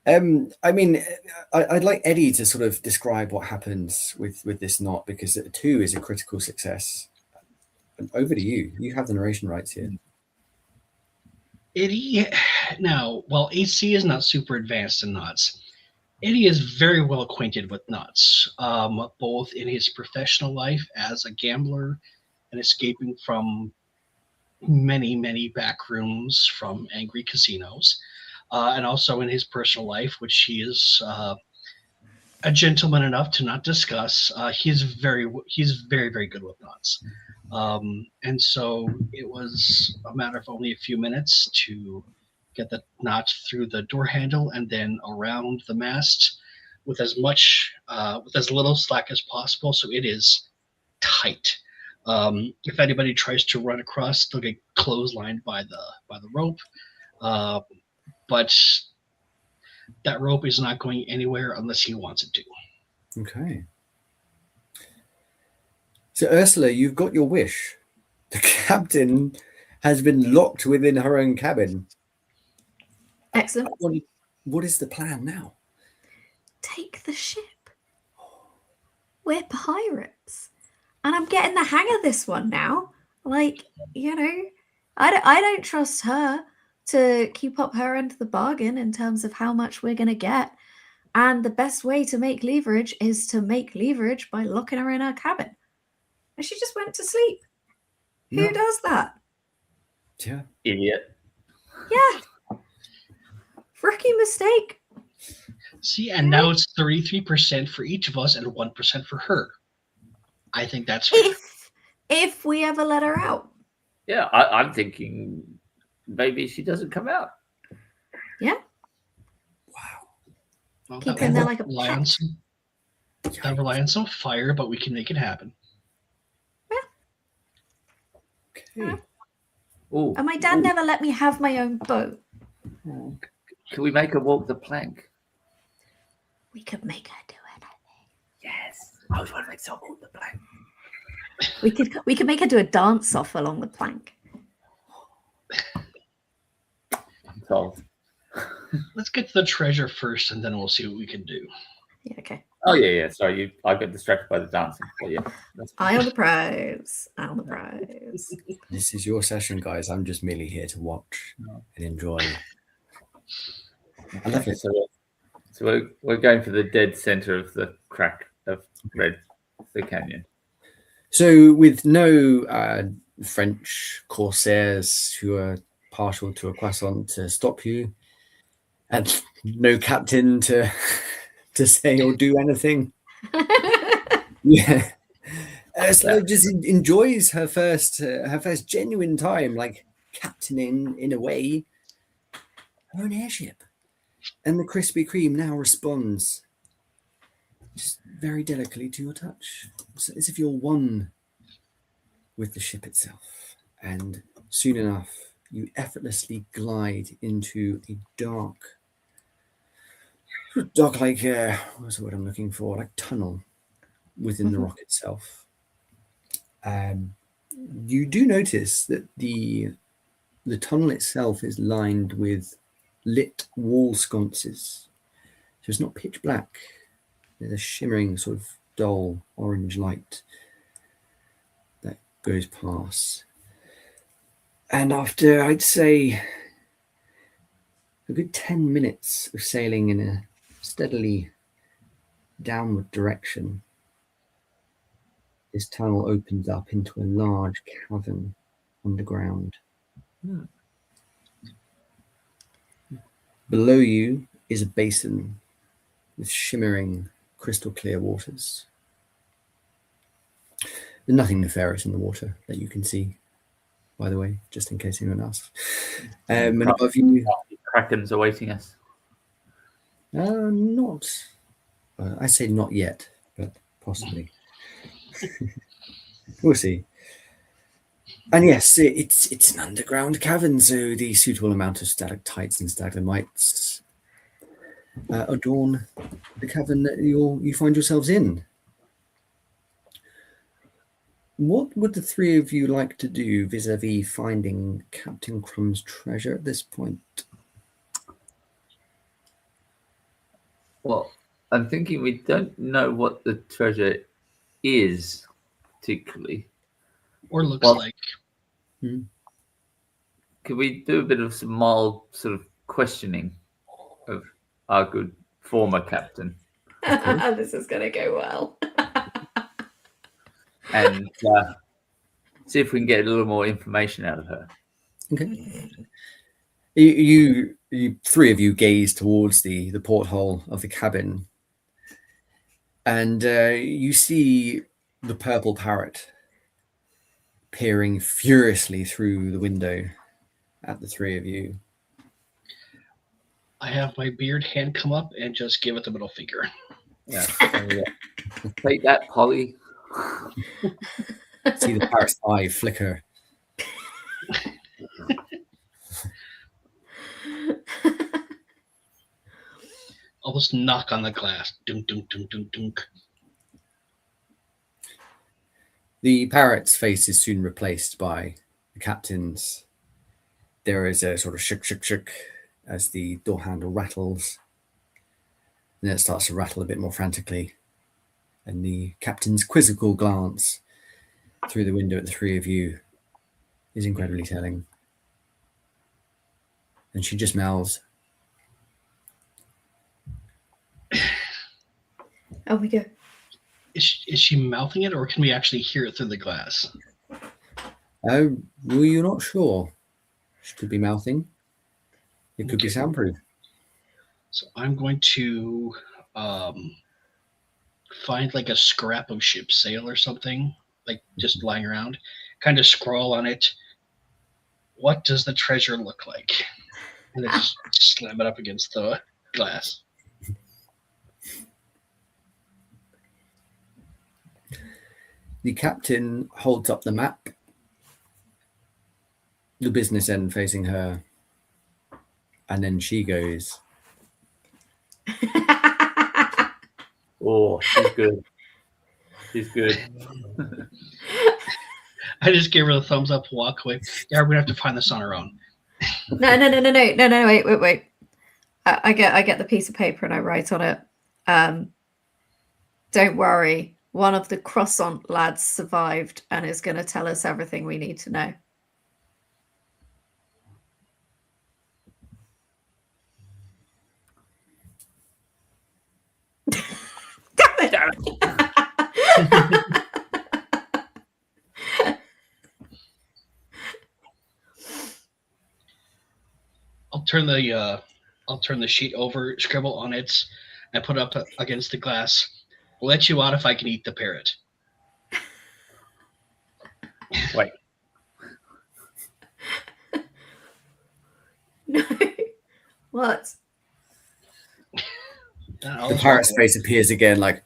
I mean, I'd like Eddie to sort of describe what happens with this knot, because 2 is a critical success. And over to you. You have the narration rights here. Eddie, now, while AC is not super advanced in knots, Eddie is very well acquainted with knots, both in his professional life as a gambler and escaping from many, many back rooms from angry casinos, and also in his personal life, which he is a gentleman enough to not discuss. He's very, very good with knots. And so it was a matter of only a few minutes to get the knot through the door handle and then around the mast with as little slack as possible, so it is tight. If anybody tries to run across, they'll get clotheslined by the rope, but that rope is not going anywhere unless he wants it to. Okay. So Ursula, you've got your wish. The captain has been locked within her own cabin. Excellent. What is the plan now? Take the ship. We're pirates. And I'm getting the hang of this one now. Like, I don't trust her to keep up her end of the bargain in terms of how much we're going to get. And the best way to make leverage is to make leverage by locking her in her cabin. And she just went to sleep. No. Who does that? Yeah. Idiot. Yeah. Rookie mistake. See, and now it's 33% for each of us and 1% for her. I think that's fair. If we ever let her out. Yeah, I'm thinking maybe she doesn't come out. Yeah. Well, Keep that him there will like a rely on pet. that rely on some fire, but we can make it happen. Okay. Oh, And my dad never let me have my own boat. can we make her walk the plank? We could make her do it. Yes. I was want to make someone walk the plank. We could make her do a dance off along the plank. I'm told. Let's get to the treasure first, and then we'll see what we can do. Yeah, okay. Oh yeah. Sorry, I got distracted by the dancing. But yeah, that's Eye on the prize. Eye on the prize. This is your session, guys. I'm just merely here to watch and enjoy. I love it. So we're going for the dead center of the crack of the canyon. So, with no French corsairs who are partial to a croissant to stop you, and no captain to say or do anything, yeah, Ursula just enjoys her first genuine time, like captaining in a way her own airship, and the Krispy Kreme now responds just very delicately to your touch. It's as if you're one with the ship itself. And soon enough, you effortlessly glide into a dark like, what's the word I'm looking for? Like tunnel within the rock itself. You do notice that the tunnel itself is lined with lit wall sconces. So it's not pitch black. There's a shimmering sort of dull orange light that goes past. And after, I'd say, a good 10 minutes of sailing in a steadily downward direction, this tunnel opens up into a large cavern underground. Below you is a basin with shimmering crystal clear waters. There's nothing nefarious in the water that you can see, by the way, just in case anyone asks. And above you, Kraken's awaiting us. not. I say not yet, but possibly. We'll see. And yes, it's an underground cavern, so the suitable amount of stalactites and stalagmites adorn the cavern that you find yourselves in. What would the three of you like to do vis-a-vis finding Captain Crumb's treasure at this point? Well, I'm thinking we don't know what the treasure is particularly. Or looks Well- like. Could we do a bit of some mild sort of questioning of our good former captain This is going to go well. and see if we can get a little more information out of her? Okay. You three of you gaze towards the porthole of the cabin, and you see the purple parrot peering furiously through the window at the three of you. I have my beard hand come up and just give it the middle finger. Yeah. Take that, Polly. See the parrot's eye flicker. Almost knock on the glass. Dunk, dunk, dunk, dunk, dunk. The parrot's face is soon replaced by the captain's. There is a sort of shook, shook, shook as the door handle rattles. And then it starts to rattle a bit more frantically. And the captain's quizzical glance through the window at the three of you is incredibly telling. And she just mouths, Oh, we go. Is she mouthing it, or can we actually hear it through the glass? "Oh, well, you're not sure. She could be mouthing. It could be Okay. soundproof." So I'm going to find like a scrap of ship's sail or something, like just lying around, kind of scroll on it. What does the treasure look like? And then just slam it up against the glass. The captain holds up the map, the business end facing her, and then she goes, Oh, she's good. She's good. I just gave her the thumbs up, walk away. Yeah, we're gonna have to find this on our own. No, wait. I get the piece of paper and I write on it. Don't worry, one of the croissant lads survived and is going to tell us everything we need to know. Damn it! I'll turn the sheet over, scribble on it, and put it up against the glass. I'll let you out if I can eat the parrot. Wait. No. What? the parrot's face appears again, like,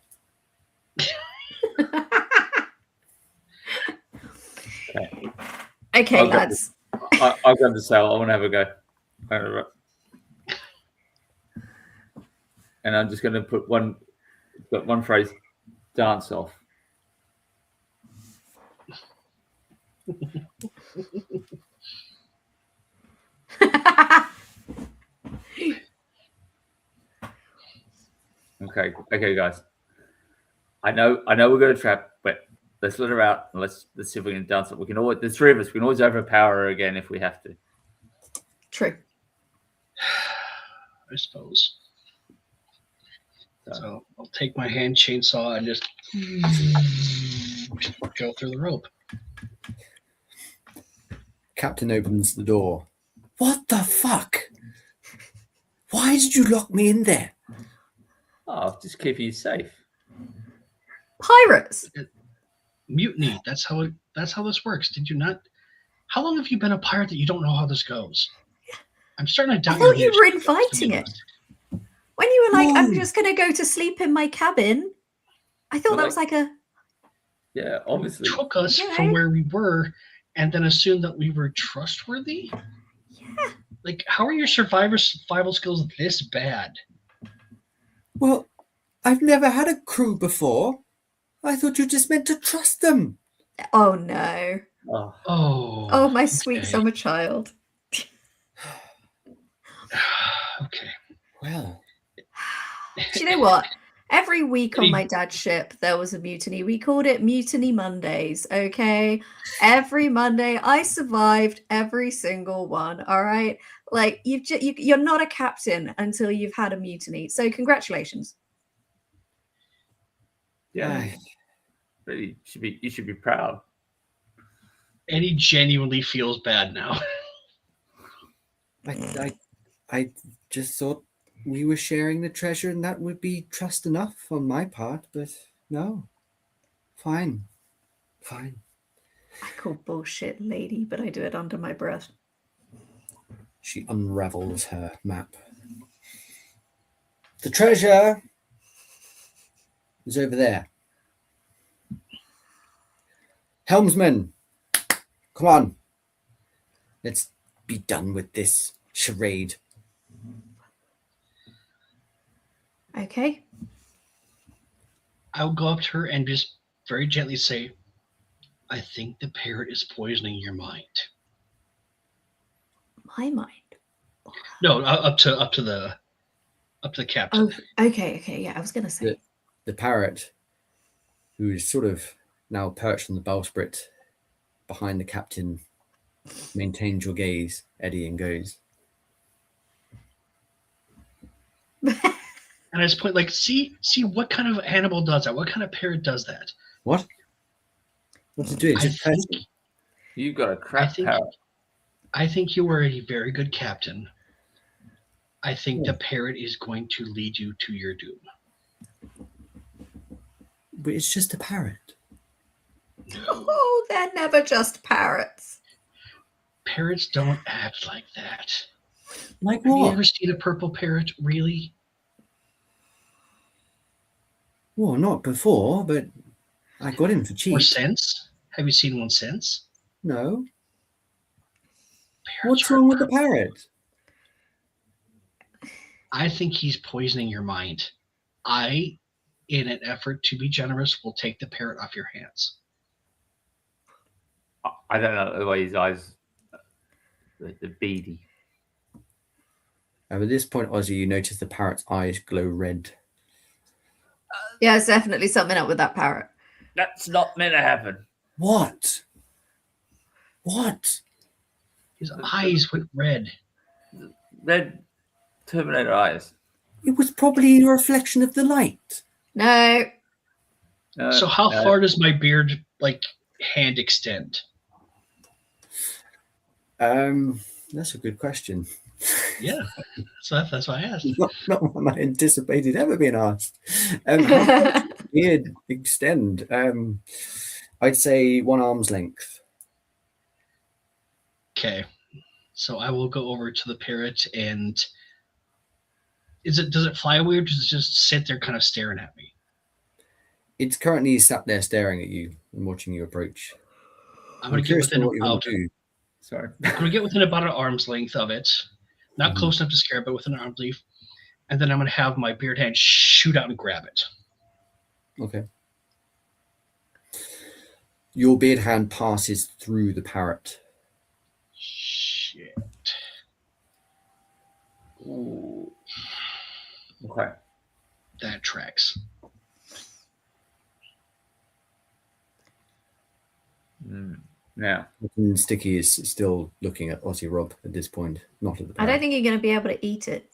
Okay, I'll lads. I'll go to sell. I want to have a go. And I'm just going to put one phrase, dance off. Okay, guys. I know we're going to trap, but let's let her out and let's see if we can dance it. We can always, the three of us, we can always overpower her again if we have to. True. I suppose. So I'll take my hand chainsaw and just go through the rope. Captain opens the door. What the fuck? Why did you lock me in there? Oh, just keep you safe. Pirates. Mutiny. That's how this works. Did you not? How long have you been a pirate that you don't know how this goes? I'm starting to I doubt. thought you your were leadership, to be inviting it. honest. When you were like, I'm No. just going to go to sleep in my cabin, I thought Well, that was like a... Yeah, obviously. Took us Yeah. from where we were and then assumed that we were trustworthy. Yeah. Like, how are your survival skills this bad? Well, I've never had a crew before. I thought you just meant to trust them. Oh, no. Oh, Oh, my sweet okay. summer child. Okay. Well, Do you know what? Every week on Any- my dad's ship, there was a mutiny. We called it Mutiny Mondays, okay? Every Monday, I survived every single one, all right? Like, you're not a captain until you've had a mutiny. So congratulations. yeah. Really, you should be proud. Eddie genuinely feels bad now. I just thought we were sharing the treasure and that would be trust enough on my part, but no. Fine. I call bullshit lady, but I do it under my breath. She unravels her map. The treasure is over there. Helmsman, come on. Let's be done with this charade. Okay. I'll go up to her and just very gently say, I think the parrot is poisoning your mind. My mind. No, up to the captain. Oh, okay. Yeah, I was going to say. The parrot, who is sort of now perched on the bowsprit behind the captain, maintains your gaze, Eddie, and goes, And I just point like, see what kind of animal does that? What kind of parrot does that? what? What's it doing? I think, You've got a crap think- parrot. I think you are a very good captain. I think the parrot is going to lead you to your doom. But it's just a parrot. Oh, they're never just parrots. Parrots don't act like that. Like Have you what? ever seen a purple parrot? Really? Well, not before, but I got him for Or cheap. since? Have you seen one since? No. Parrots What's are- wrong with the parrot? I think he's poisoning your mind. I, in an effort to be generous, will take the parrot off your hands. I don't know the way his eyes, the beady. At this point, Ozzy, you notice the parrot's eyes glow red. Yeah, there's definitely something up with that parrot. That's not meant to happen. What? What? His eyes went red. Red Terminator eyes. It was probably a reflection of the light. No. So how far does my beard, hand extend? That's a good question. Yeah, so that's why I asked. Not one I anticipated ever being asked. How far does the beard extend? I'd say 1 arm's length. Okay, so I will go over to the parrot and does it fly away or does it just sit there kind of staring at me? It's currently sat there staring at you and watching you approach. I'm gonna get curious to within know what you want about to do. Sorry. I'm gonna get within about an arm's length of it. Not Mhm. close enough to scare, but within an arm's length. And then I'm gonna have my beard hand shoot out and grab it. Okay. Your beard hand passes through the parrot. Shit. Ooh. Okay. That tracks. Now, And Sticky is still looking at Ozzy Rob at this point, not at the I parrot. don't think you're going to be able to eat it.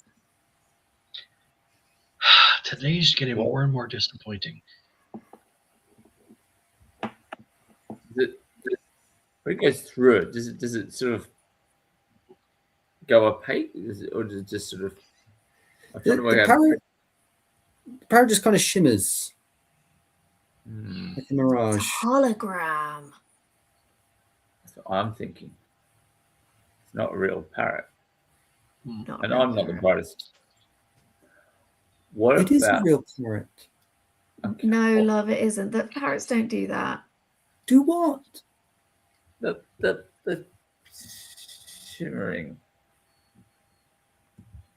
Today's getting more and more disappointing. when it goes through it, does it sort of go opaque, or does it just sort of? I'm trying to work out. The parrot just kind of shimmers like a mirage. Hologram. That's what I'm thinking. It's not a real parrot, Not and real I'm not the parrot. brightest. What It is a about? real parrot. Okay. No, love, it isn't. The parrots don't do that. Do what? The shimmering.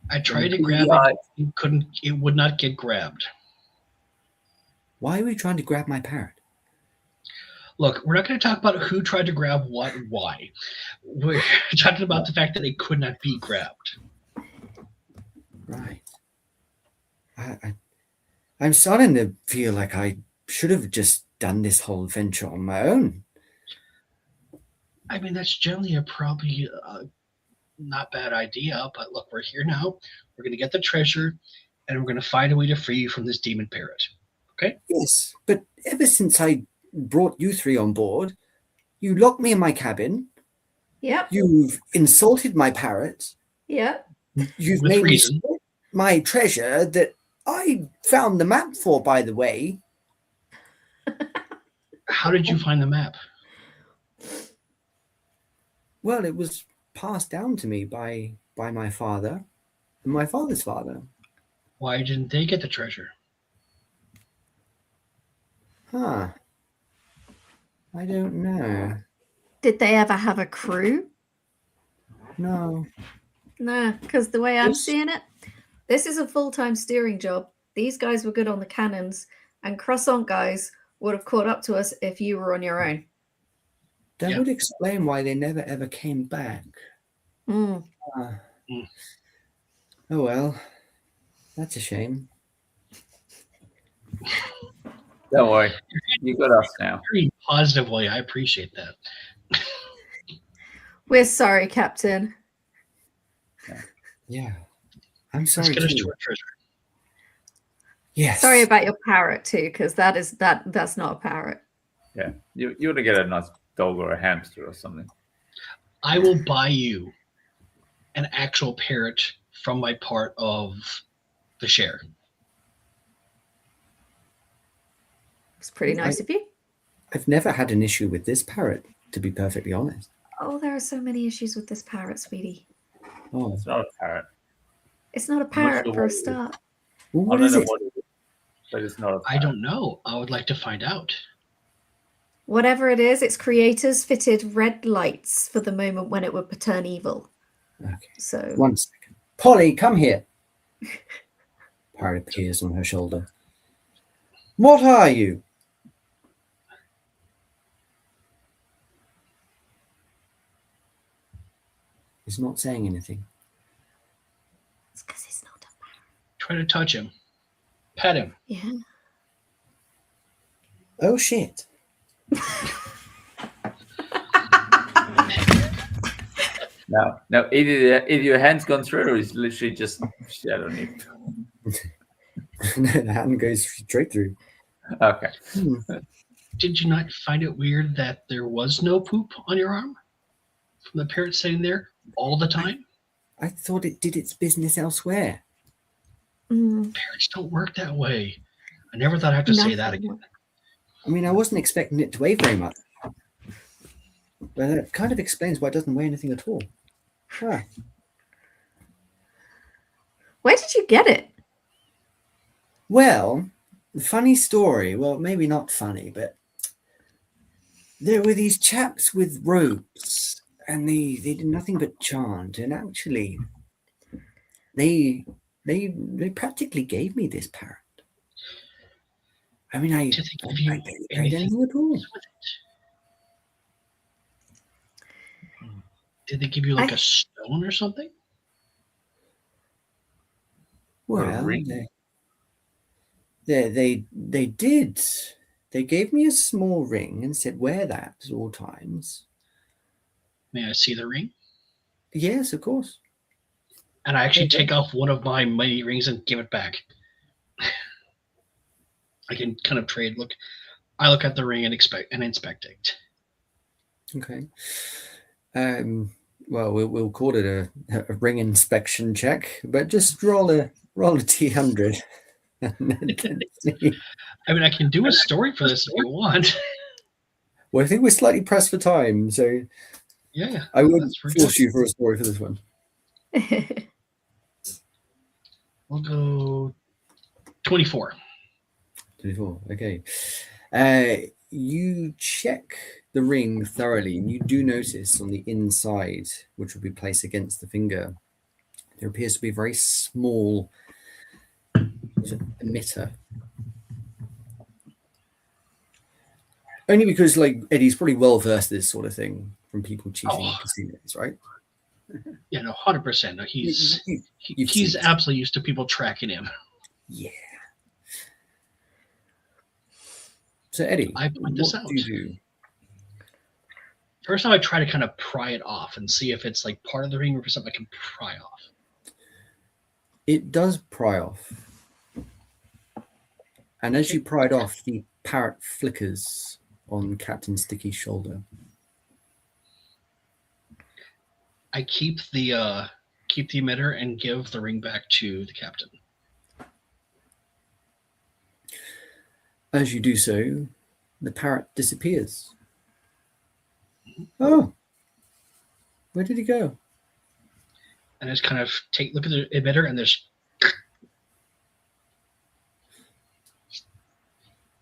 I tried to The grab eye. it. It would not get grabbed. Why are we trying to grab my parrot? Look, we're not going to talk about who tried to grab what and why. We're talking about the fact that it could not be grabbed. Right. I'm starting to feel like I should have just done this whole venture on my own. I mean, that's generally probably not bad idea, but look, we're here now. We're going to get the treasure, and we're going to find a way to free you from this demon parrot. Okay? Yes, but ever since I brought you three on board, you locked me in my cabin, Yep. you've insulted my parrot, Yep. you've With made reason. me split my treasure that I found the map for, by the way. How did you find the map? Well, it was passed down to me by my father and my father's father. Why didn't they get the treasure? Huh. I don't know. Did they ever have a crew? No. No, because the way I'm Yes. seeing it, this is a full-time steering job. These guys were good on the cannons, and croissant guys would have caught up to us if you were on your own. That Yeah. would explain why they never ever came back. Mm. Ah. Mm. Oh well. That's a shame. Don't worry, you got us now. Very positive way. I appreciate that. We're sorry, Captain. Yeah. I'm Let's sorry get us to too. our treasure. Yes. Sorry about your parrot too, because that's not a parrot. Yeah, you ought to get a nice dog or a hamster or something. I will buy you an actual parrot from my part of the share. It's pretty nice of you. I've never had an issue with this parrot, to be perfectly honest. Oh, there are so many issues with this parrot, sweetie. Oh. It's not a parrot. It's not a not parrot sure for what a it is. start. Well, I what don't is know it? what it is, but it's not a I parrot. don't know. I would like to find out. Whatever it is, its creators fitted red lights for the moment when it would turn evil. Okay. So 1 second. Polly, come here. Parrot appears on her shoulder. What are you? He's not saying anything. it's because it's not a Try to touch him. Pet him. yeah. Oh shit. No, either your hand's gone through or he's literally just shat on you. No, the hand goes straight through. Okay. Did you not find it weird that there was no poop on your arm? From the parrot sitting there all the time? I thought it did its business elsewhere. Parrots don't work that way. I never thought I'd have to say that again. I mean, I wasn't expecting it to weigh very much. But that kind of explains why it doesn't weigh anything at all. Ah. Where did you get it? Well, funny story. Well, maybe not funny, but there were these chaps with ropes, and they did nothing but chant. And actually, they practically gave me this parrot. I mean, I Did they give you paid anything at all. with it? Did they give you like a stone or something? Well, ring? they did. They gave me a small ring and said, wear that at all times. May I see the ring? Yes, of course. And I actually Okay. take off one of my many rings and give it back. I can kind of trade. I look at the ring and inspect it. Okay. Well, we'll call it a ring inspection check, but just roll a T100. I mean, I can do a story for this if you want. Well, I think we're slightly pressed for time, so Yeah, I would that's pretty force good. you for a story for this one. We'll go 24. 24. Okay. You check the ring thoroughly, and you do notice on the inside, which would be placed against the finger, there appears to be a very small emitter. Only because, like, Eddie's probably well versed in this sort of thing from people cheating in casinos, right? Yeah, no, 100%. No, he's You've seen it. absolutely used to people tracking him. Yeah. So, Eddie, I point this what out. do you do? First time I try to kind of pry it off and see if it's like part of the ring or if it's something I can pry off. It does pry off. And as you pry it off, the parrot flickers on Captain Sticky's shoulder. I keep the emitter and give the ring back to the captain. As you do so, the parrot disappears. Oh, where did he go? And I just kind of look at the emitter and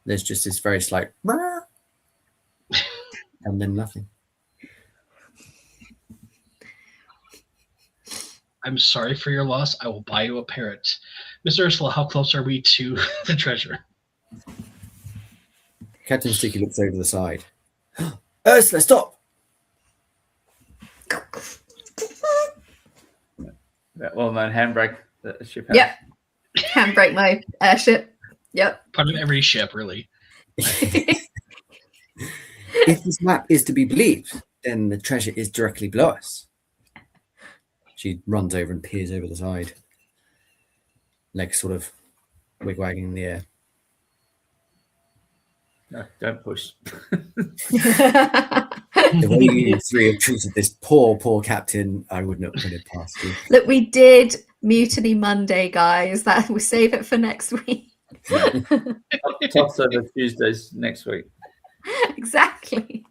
There's just this very slight and then nothing. I'm sorry for your loss. I will buy you a parrot. Miss Ursula, how close are we to the treasure? Captain Sticky looks over the side. Ursula, stop! That well-known handbrake that the ship has. Yep. Handbrake my airship. Yep. Part of every ship, really. If this map is to be believed, then the treasure is directly below us. She runs over and peers over the side. Legs sort of wig-wagging in the air. No, don't push. The way you three have treated this poor captain, I would not put it past you. Look, we did Mutiny Monday, guys. That we'll save it for next week. Toss over Tuesdays next week. Exactly.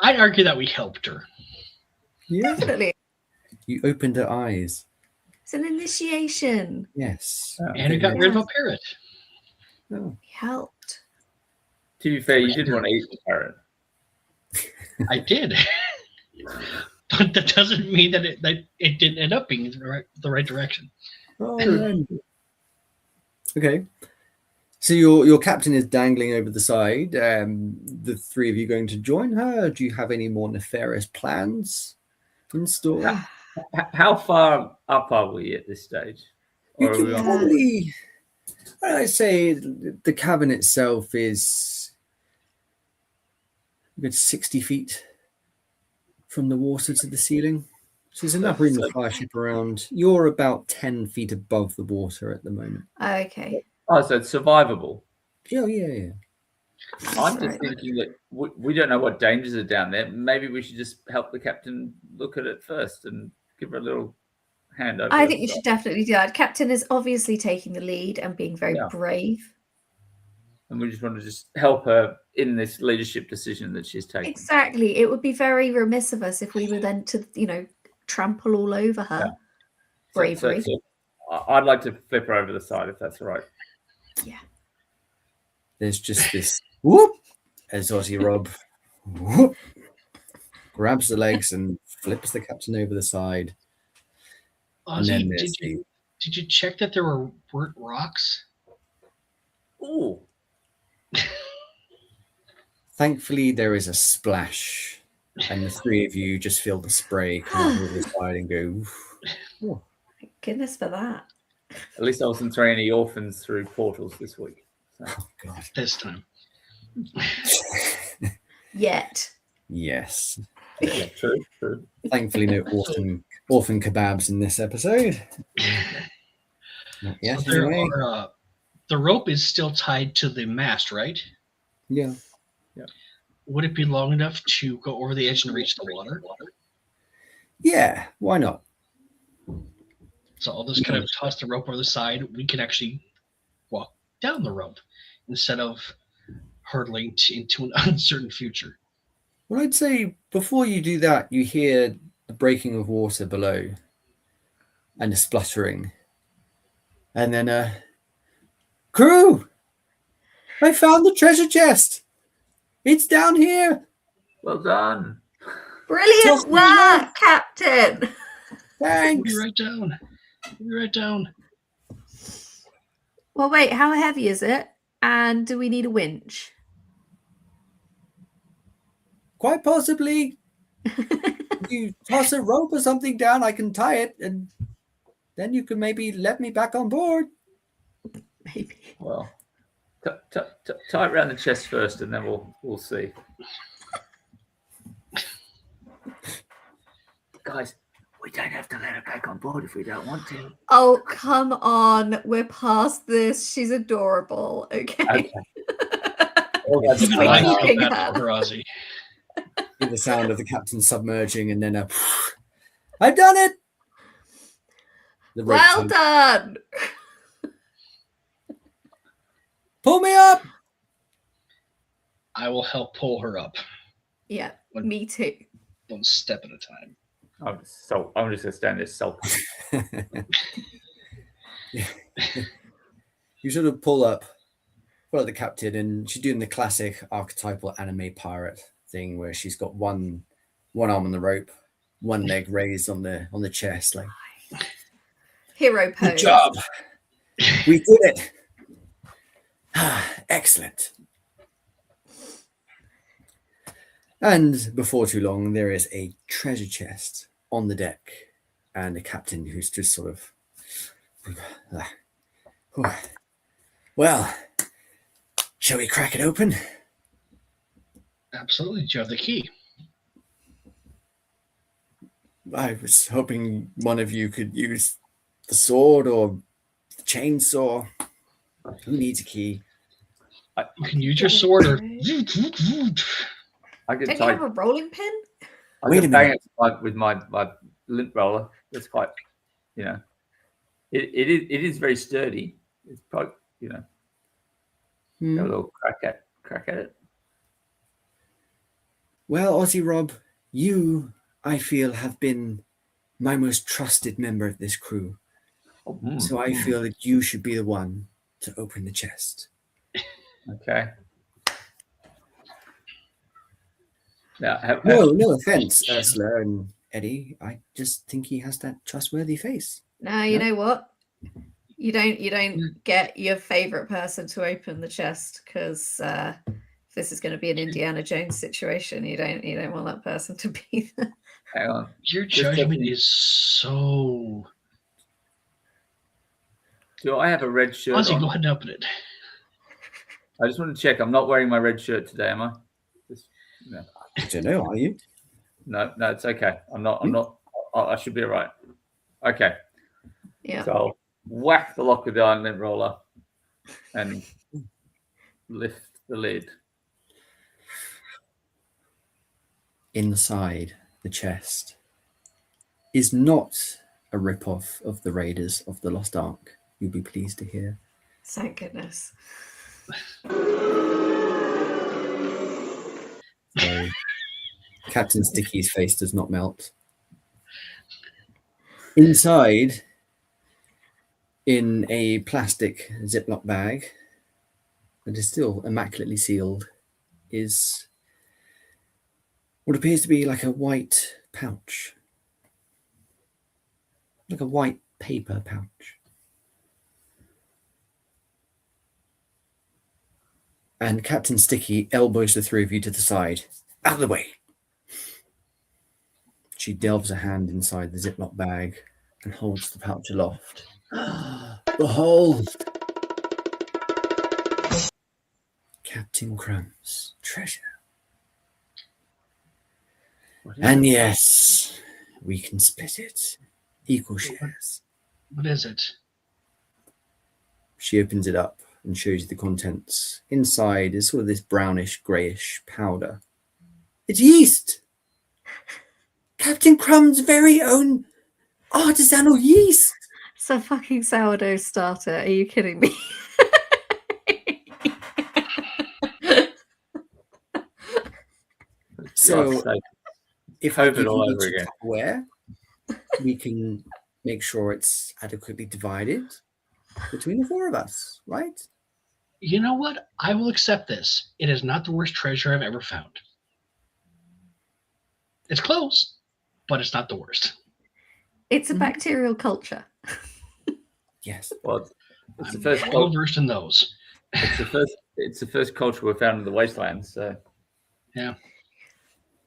I'd argue that we helped her. Yeah, Definitely. you opened her eyes. It's an initiation. Yes. And we got rid of a parrot. Oh. We helped. To be fair, you did want to eat the parrot. I did. But that doesn't mean that it didn't end up being the right direction. Oh, man. Okay. So your captain is dangling over the side. The three of you going to join her? Do you have any more nefarious plans in store? How far up are we at this stage? You Or are could we on- probably, I'd say the cabin itself is a good 60 feet from the water to the ceiling. So there's enough room to fly a ship around. You're about 10 feet above the water at the moment. Okay. Oh, so it's survivable. Yeah. I'm just Right. thinking that we don't know what dangers are down there. Maybe we should just help the captain look at it first and give her a little hand over. I think you should definitely do that. Captain is obviously taking the lead and being very Yeah. brave. And we just want to just help her in this leadership decision that she's taking. Exactly. It would be very remiss of us if we were then to, trample all over her. Yeah. Bravery. So I'd like to flip her over the side if that's all right. Yeah. There's just this whoop as Aussie Rob whoop, grabs the legs and flips the captain over the side. And then Ozzy, there's did you check that there weren't rocks? Ooh. Thankfully, there is a splash, and the three of you just feel the spray come over the side and go. Oof. Oh. Thank goodness for that. At least I wasn't throwing any orphans through portals this week. So. Oh, God. This time. Yet. Yes. Yeah, true. Thankfully, no orphan kebabs in this episode. Not yet, So there anyway. are, the rope is still tied to the mast, right? Yeah. Would it be long enough to go over the edge and reach the water? Yeah, why not? So I'll just kind of toss the rope over the side. We can actually walk down the rope instead of hurtling into an uncertain future. Well, I'd say before you do that, you hear the breaking of water below and a spluttering. And then, crew! I found the treasure chest! It's down here! Well done. Brilliant Just work, Captain. Thanks! Be right down. Be right down. Well, wait, how heavy is it? And do we need a winch? Quite possibly. If you toss a rope or something down, I can tie it, and then you can maybe let me back on board. Maybe. Well, tie it around the chest first, and then we'll see. Guys, we don't have to let her back on board if we don't want to. Oh, come on. We're past this. She's adorable. Okay. Okay. That's Even We're I feel keeping bad her. for Ozzy. Hear the sound of the captain submerging, and then I've done it! The rope Well tight. done. Pull me up! I will help pull her up Yeah, me too. one step at a time. I'm just gonna stand there sulking. You sort of pull up the captain, and she's doing the classic archetypal anime pirate thing where she's got one arm on the rope, one leg raised on the chest, like Hero pose. good job. We did it. Excellent. And before too long, there is a treasure chest on the deck, and the captain who's just sort of, well, shall we crack it open? Absolutely. Do you have the key? I was hoping one of you could use the sword or the chainsaw. Who needs a key? You can use your sword or. I could Don't you have a rolling pin? Wait a bang it with my lint roller. It's quite, it is very sturdy. It's quite, got a little crack at it. Well, Aussie Rob, you, I feel, have been my most trusted member of this crew. So I feel that you should be the one to open the chest. Okay. No offense, Ursula and Eddie. I just think he has that trustworthy face. No, you know what? You don't get your favorite person to open the chest because if this is going to be an Indiana Jones situation, you don't want that person to be there. Hang on. Your Just judgment checking. is so. Do I have a red shirt Ozzy, on? go ahead and open it. I just want to check. I'm not wearing my red shirt today, am I? No. I don't know. Are you? No, it's okay. I'm not. I should be all right. Okay. Yeah. So I'll whack the lock with the iron lint roller and lift the lid. Inside the chest is not a rip-off of the Raiders of the Lost Ark. You'll be pleased to hear. Thank goodness. So, Captain Sticky's face does not melt. Inside, in a plastic Ziploc bag that is still immaculately sealed, is what appears to be like a white pouch. Like a white paper pouch. And Captain Sticky elbows the three of you to the side. Out of the way. She delves a hand inside the Ziploc bag and holds the pouch aloft. Behold! Captain Crumb's treasure. And yes, we can split it. Equal shares. What is it? She opens it up and shows you the contents. Inside is sort of this brownish, greyish powder. It's yeast! Captain Crumb's very own artisanal yeast! It's a fucking sourdough starter. Are you kidding me? So, if I Hope it give all you over each again. Tupperware, we can make sure it's adequately divided between the four of us, right? You know what? I will accept this. It is not the worst treasure I've ever found. It's close, but it's not the worst. It's a bacterial culture. Yes. Well, it's the I'm first. well versed in those. It's the first culture we found in the wastelands. So Yeah.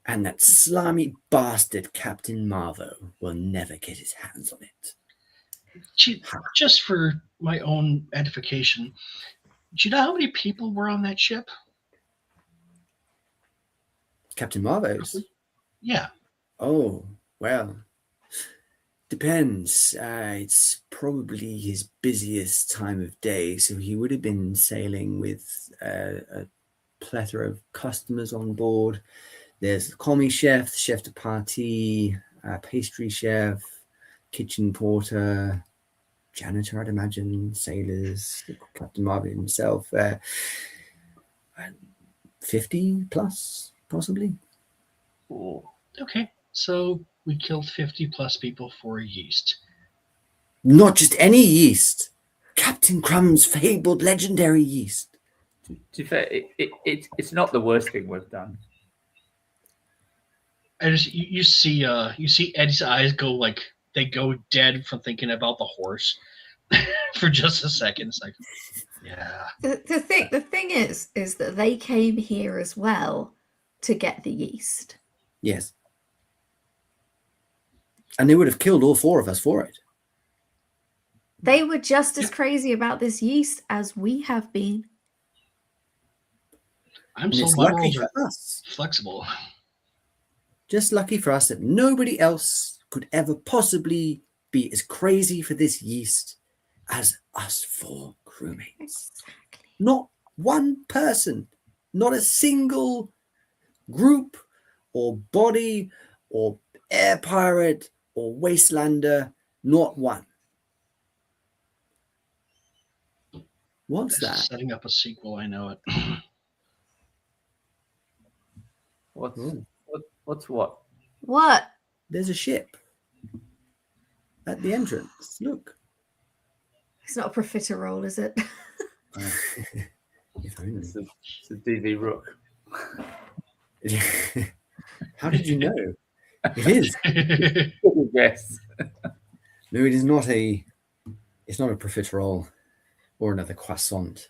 And that slimy bastard Captain Marvo will never get his hands on it. Just for my own edification, do you know how many people were on that ship? Captain Marvo's? Yeah. Oh, well, depends. It's probably his busiest time of day, so he would have been sailing with a plethora of customers on board. There's the commis chef, the chef de partie, pastry chef, kitchen porter, janitor, I'd imagine, sailors, Captain Marvin himself. 50 plus, possibly. Okay. So we killed 50 plus people for yeast. Not just any yeast. Captain Crumb's fabled legendary yeast. to be fair, it's not the worst thing we've done. I just you see Eddie's eyes go they go dead from thinking about the horse for just a second. It's like, yeah. The thing is that they came here as well to get the yeast. Yes. And they would have killed all four of us for it. They were just as crazy about this yeast as we have been. I'm And so it's my lucky rules for are us. flexible. Just lucky for us that nobody else could ever possibly be as crazy for this yeast as us four crewmates. Exactly. Not one person, not a single group or body or air pirate or wastelander, not one. What's This is that? setting up a sequel. I know it. What's what? What? There's a ship at the entrance. Look. It's not a profiterole, is it? If only. It's a DV Rook. How did you know? It is. Yes. No, it is not a. It's not a profiterole or another croissant.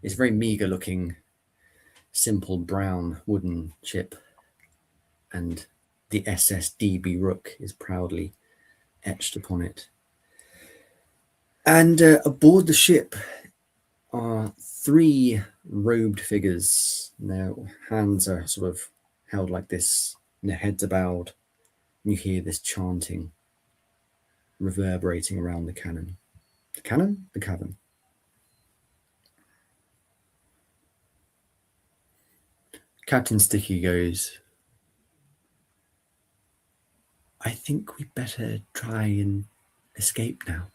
It's a very meager looking, simple brown wooden chip, and the SSDB Rook is proudly etched upon it. And aboard the ship are 3 robed figures. Their hands are sort of held like this, and their heads are bowed. And you hear this chanting reverberating around the cannon. The cannon? The cavern. Captain Sticky goes, I think we better try and escape now.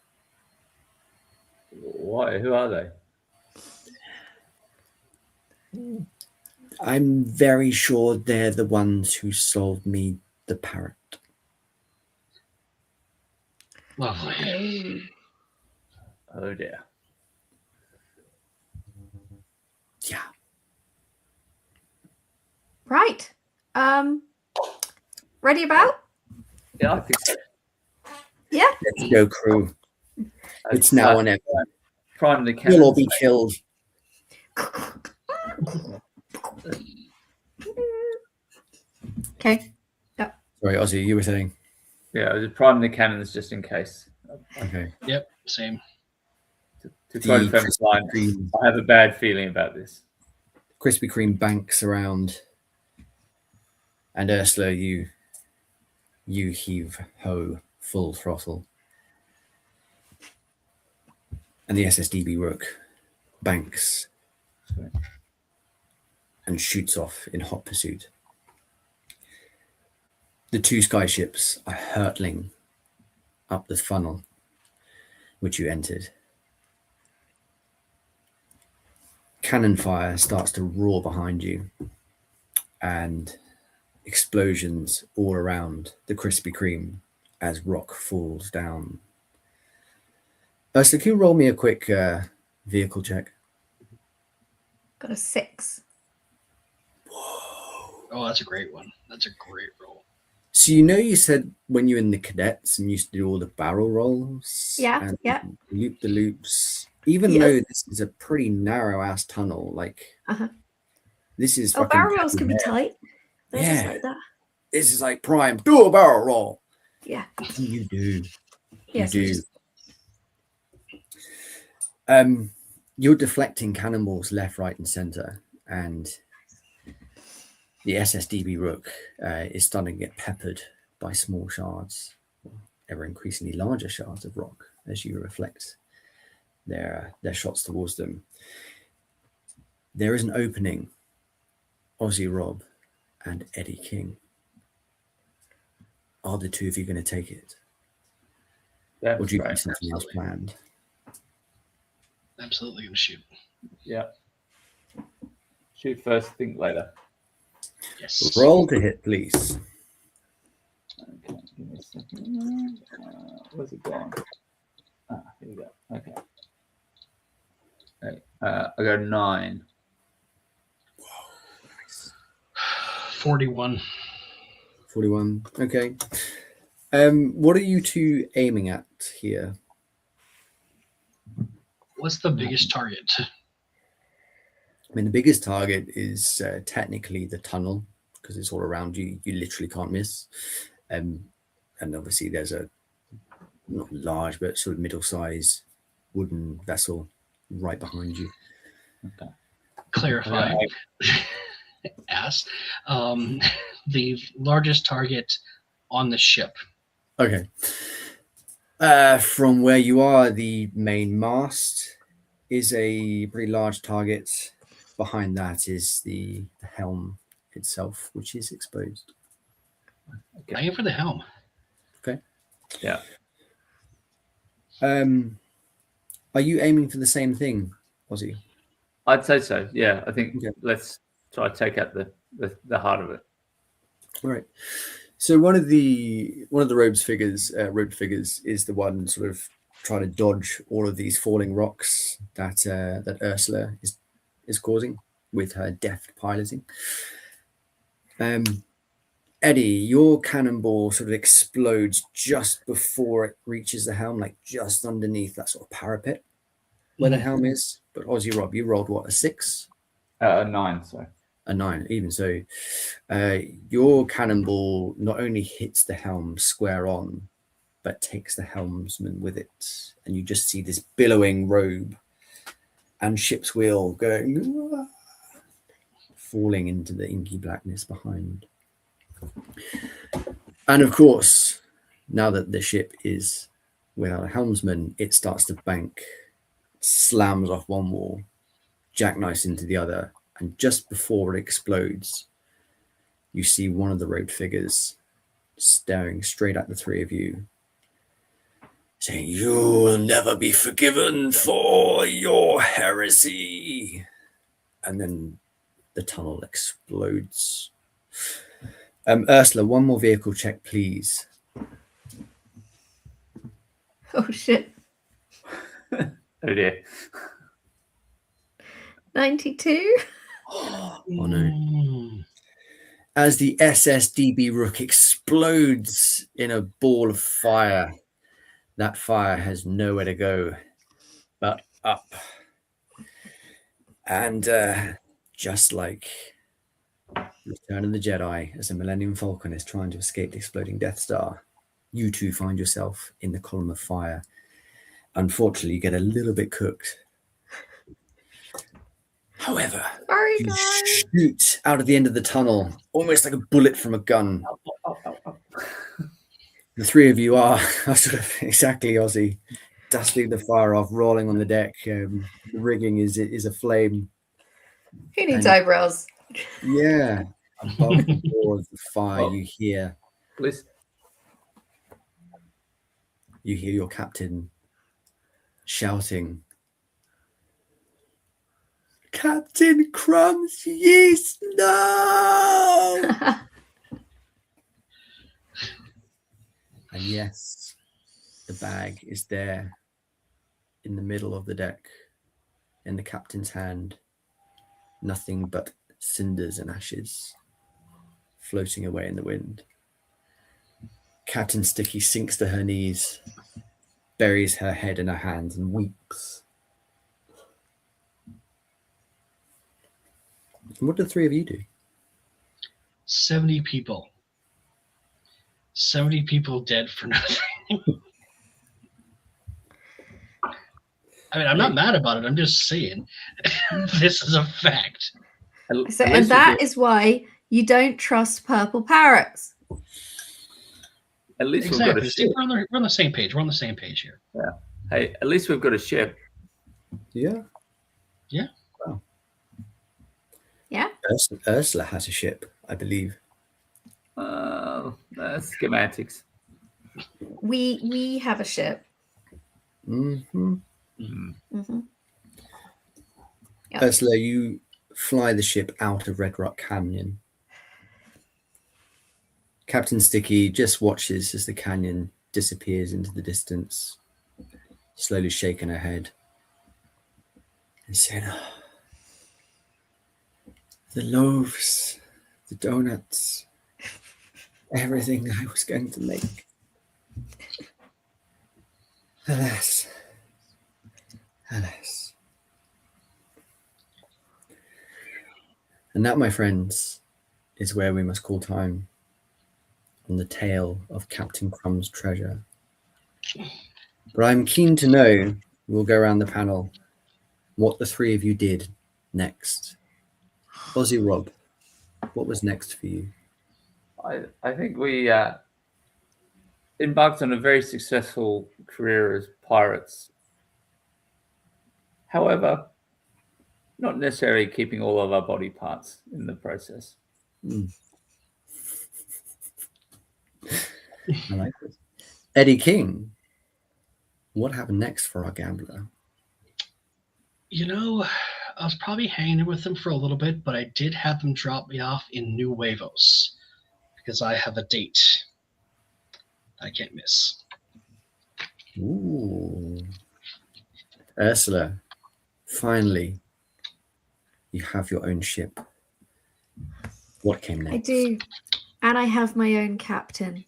Why? Who are they? I'm very sure they're the ones who sold me the parrot. Lovely. Oh dear. Yeah. Right. Ready about? Yeah, I think so. Yeah. Let's go, crew. It's now or never. Prime the You'll all cannon. be killed. Okay. Sorry, Ozzy, you were saying? Yeah, I was priming the cannons just in case. Okay. Yep, same. To quote The famous line, Krispy Kreme- I have a bad feeling about this. Krispy Kreme banks around, and Ursula, you heave ho full throttle, and the SSDB Rook banks and shoots off in hot pursuit. The 2 skyships are hurtling up the funnel which you entered. Cannon fire starts to roar behind you, and explosions all around the Krispy Kreme as rock falls down. So can you roll me a quick vehicle check? Got a 6. Oh, that's a great one. That's a great roll. So you said when you were in the cadets and used to do all the barrel rolls, Yeah, and yeah. loop the loops. Even Yes. though this is a pretty narrow ass tunnel, like this is Oh, fucking barrel rolls can be tight. They're just Yeah. like that. This is like prime. Do a barrel roll. Yeah. You do. Yes. You just- do. You're deflecting cannonballs left, right, and center, and the SSDB Rook is starting to get peppered by small shards, ever increasingly larger shards of rock as you reflect their shots towards them. There is an opening. Ozzy Rob and Eddie King. Are the 2 of you going to take it? Yeah, Or do you right. have something else planned? Absolutely gonna shoot. Yeah. Shoot first, think later. Yes. Roll to hit, please. Okay, give me a second. Where's it gone? Ah, here we go. Okay. I got 9. 41. 41. Okay. What are you 2 aiming at here? What's the biggest target? I mean, the biggest target is technically the tunnel because it's all around you. You literally can't miss. And obviously there's a not large, but sort of middle-sized wooden vessel right behind you. Okay. Clarifying. Ass. The largest target on the ship. Okay. From where you are, the main mast is a pretty large target. Behind that is the helm itself, which is exposed. Okay. I aim for the helm. Okay. Yeah. Are you aiming for the same thing, Ozzy? I'd say so. Yeah. I think Okay. let's try to take out the heart of it. All right. So one of the robed figures is the one sort of trying to dodge all of these falling rocks that Ursula is causing with her deft piloting. Eddie, your cannonball sort of explodes just before it reaches the helm, like just underneath that sort of parapet where the helm is. But Aussie Rob, you rolled what, a 6? A 9, sorry. A 9, even so. Your cannonball not only hits the helm square on, but takes the helmsman with it. And you just see this billowing robe and ship's wheel going, falling into the inky blackness behind. And of course, now that the ship is without a helmsman, it starts to bank, slams off one wall, jackknifes into the other, and just before it explodes, you see one of the robed figures staring straight at the three of you, saying, "You will never be forgiven for your heresy." And then the tunnel explodes. Ursula, one more vehicle check, please. Oh shit. Oh dear. 92. Oh no. As the SSDB Rook explodes in a ball of fire, that fire has nowhere to go but up. And just like Return of the Jedi, as the Millennium Falcon is trying to escape the exploding Death Star, you two find yourself in the column of fire. Unfortunately, you get a little bit cooked. However, Sorry, you guys. shoot out of the end of the tunnel, almost like a bullet from a gun. The three of you are sort of exactly Aussie, dusting the fire off, rolling on the deck. The rigging is aflame. Who needs And- eyebrows? Yeah, above the roar of the fire, you hear Please. your captain shouting, "Captain Crumb's yeast, no!" And yes, the bag is there in the middle of the deck, in the captain's hand. Nothing but cinders and ashes floating away in the wind. Captain Sticky sinks to her knees, buries her head in her hands, and weeps. And what do the three of you do? 70 people. 70 people dead for nothing. I mean, I'm not mad about it. I'm just saying this is a fact. So, and that is why you don't trust purple parrots. At least we've got Exactly. a See, ship. we're on the same page. We're on the same page here. Hey, at least we've got a ship. Yeah. Yeah. Wow. Yeah. Ursula has a ship, I believe. That's schematics. We have a ship. Mm-hmm. Mm-hmm. Yep. Ursula, you fly the ship out of Red Rock Canyon. Captain Sticky just watches as the canyon disappears into the distance, slowly shaking her head and saying, "Oh, the loaves, the donuts, everything I was going to make. Alas, alas." And that, my friends, is where we must call time on the tale of Captain Crumb's treasure. But I'm keen to know, we'll go around the panel, what the three of you did next. Aussie Rob, what was next for you? I think we embarked on a very successful career as pirates. However, not necessarily keeping all of our body parts in the process. I like this. Eddie King, what happened next for our gambler? You know, I was probably hanging with them for a little bit, but I did have them drop me off in New Huevos because I have a date I can't miss. Ooh. Ursula, finally, you have your own ship. What came next? I do. and I have my own captain,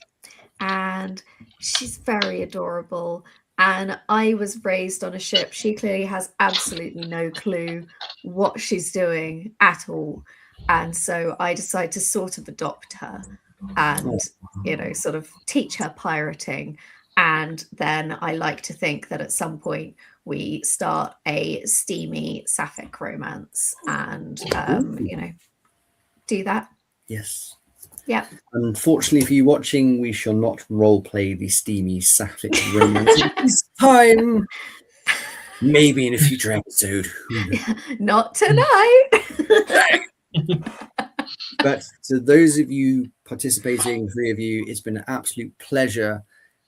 and she's very adorable. And I was raised on a ship. She clearly has absolutely no clue what she's doing at all. And so I decided to sort of adopt her and, sort of teach her pirating. And then I like to think that at some point we start a steamy sapphic romance and, do that. Yes. Yeah. Unfortunately for you watching, we shall not roleplay the steamy sapphic romance this time. Maybe in a future episode. Not tonight. But to those of you participating, 3 of you, it's been an absolute pleasure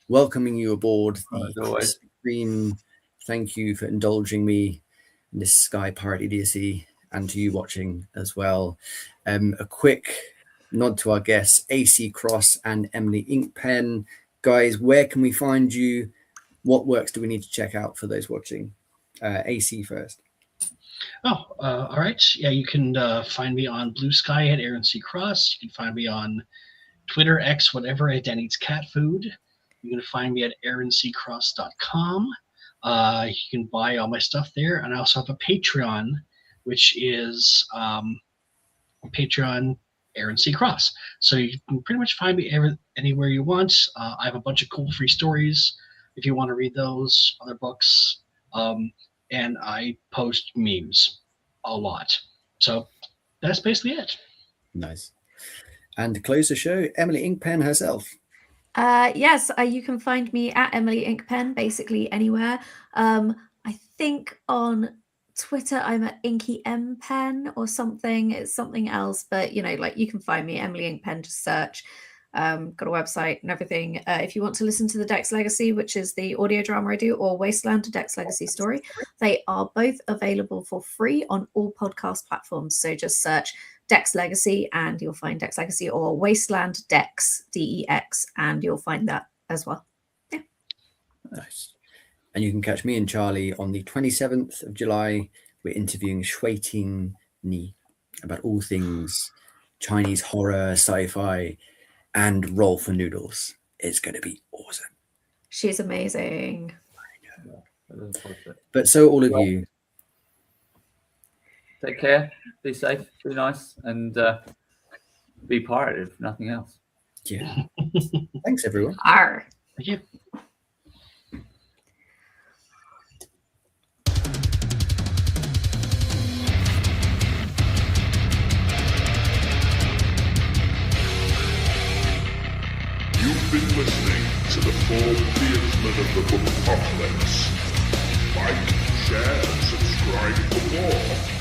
welcoming you aboard the stream. Thank you for indulging me in this Sky Pirate idiocy, and to you watching as well. A quick nod to our guests, AC Cross and Emily Inkpen. Guys, where can we find you? What works do we need to check out for those watching? AC first. All right. Yeah, you can find me on Blue Sky at Aaron C. Cross. You can find me on Twitter, X, whatever, at Dan Eats Cat Food. You can find me at aaroncross.com. You can buy all my stuff there. And I also have a Patreon, which is Patreon Aaron C. Cross. So you can pretty much find me anywhere you want. I have a bunch of cool free stories if you want to read those, other books. And I post memes a lot. So that's basically it. Nice. And to close the show, Emily Inkpen herself. Yes, you can find me at Emily Inkpen basically anywhere. I think on Twitter I'm at Inky M Pen or something. It's something else, but you can find me Emily Inkpen, just search. Got a website and everything. If you want to listen to the Dex Legacy, which is the audio drama I do, or Wasteland, a Dex Legacy story, they are both available for free on all podcast platforms. So just search Dex Legacy and you'll find Dex Legacy, or Wasteland Dex, DEX, and you'll find that as well. Yeah. Nice. And you can catch me and Charlie on the 27th of July. We're interviewing Shui Ting Ni about all things Chinese horror, sci-fi, and roll for noodles. It's going to be awesome. She's amazing. But so all of you. Take care, be safe, be nice, and be pirate if nothing else. Yeah. Thanks, everyone. Arr. Thank you. You've been listening to the 4 Theatsmen of the Bookpocalypse. Like, share, and subscribe for more.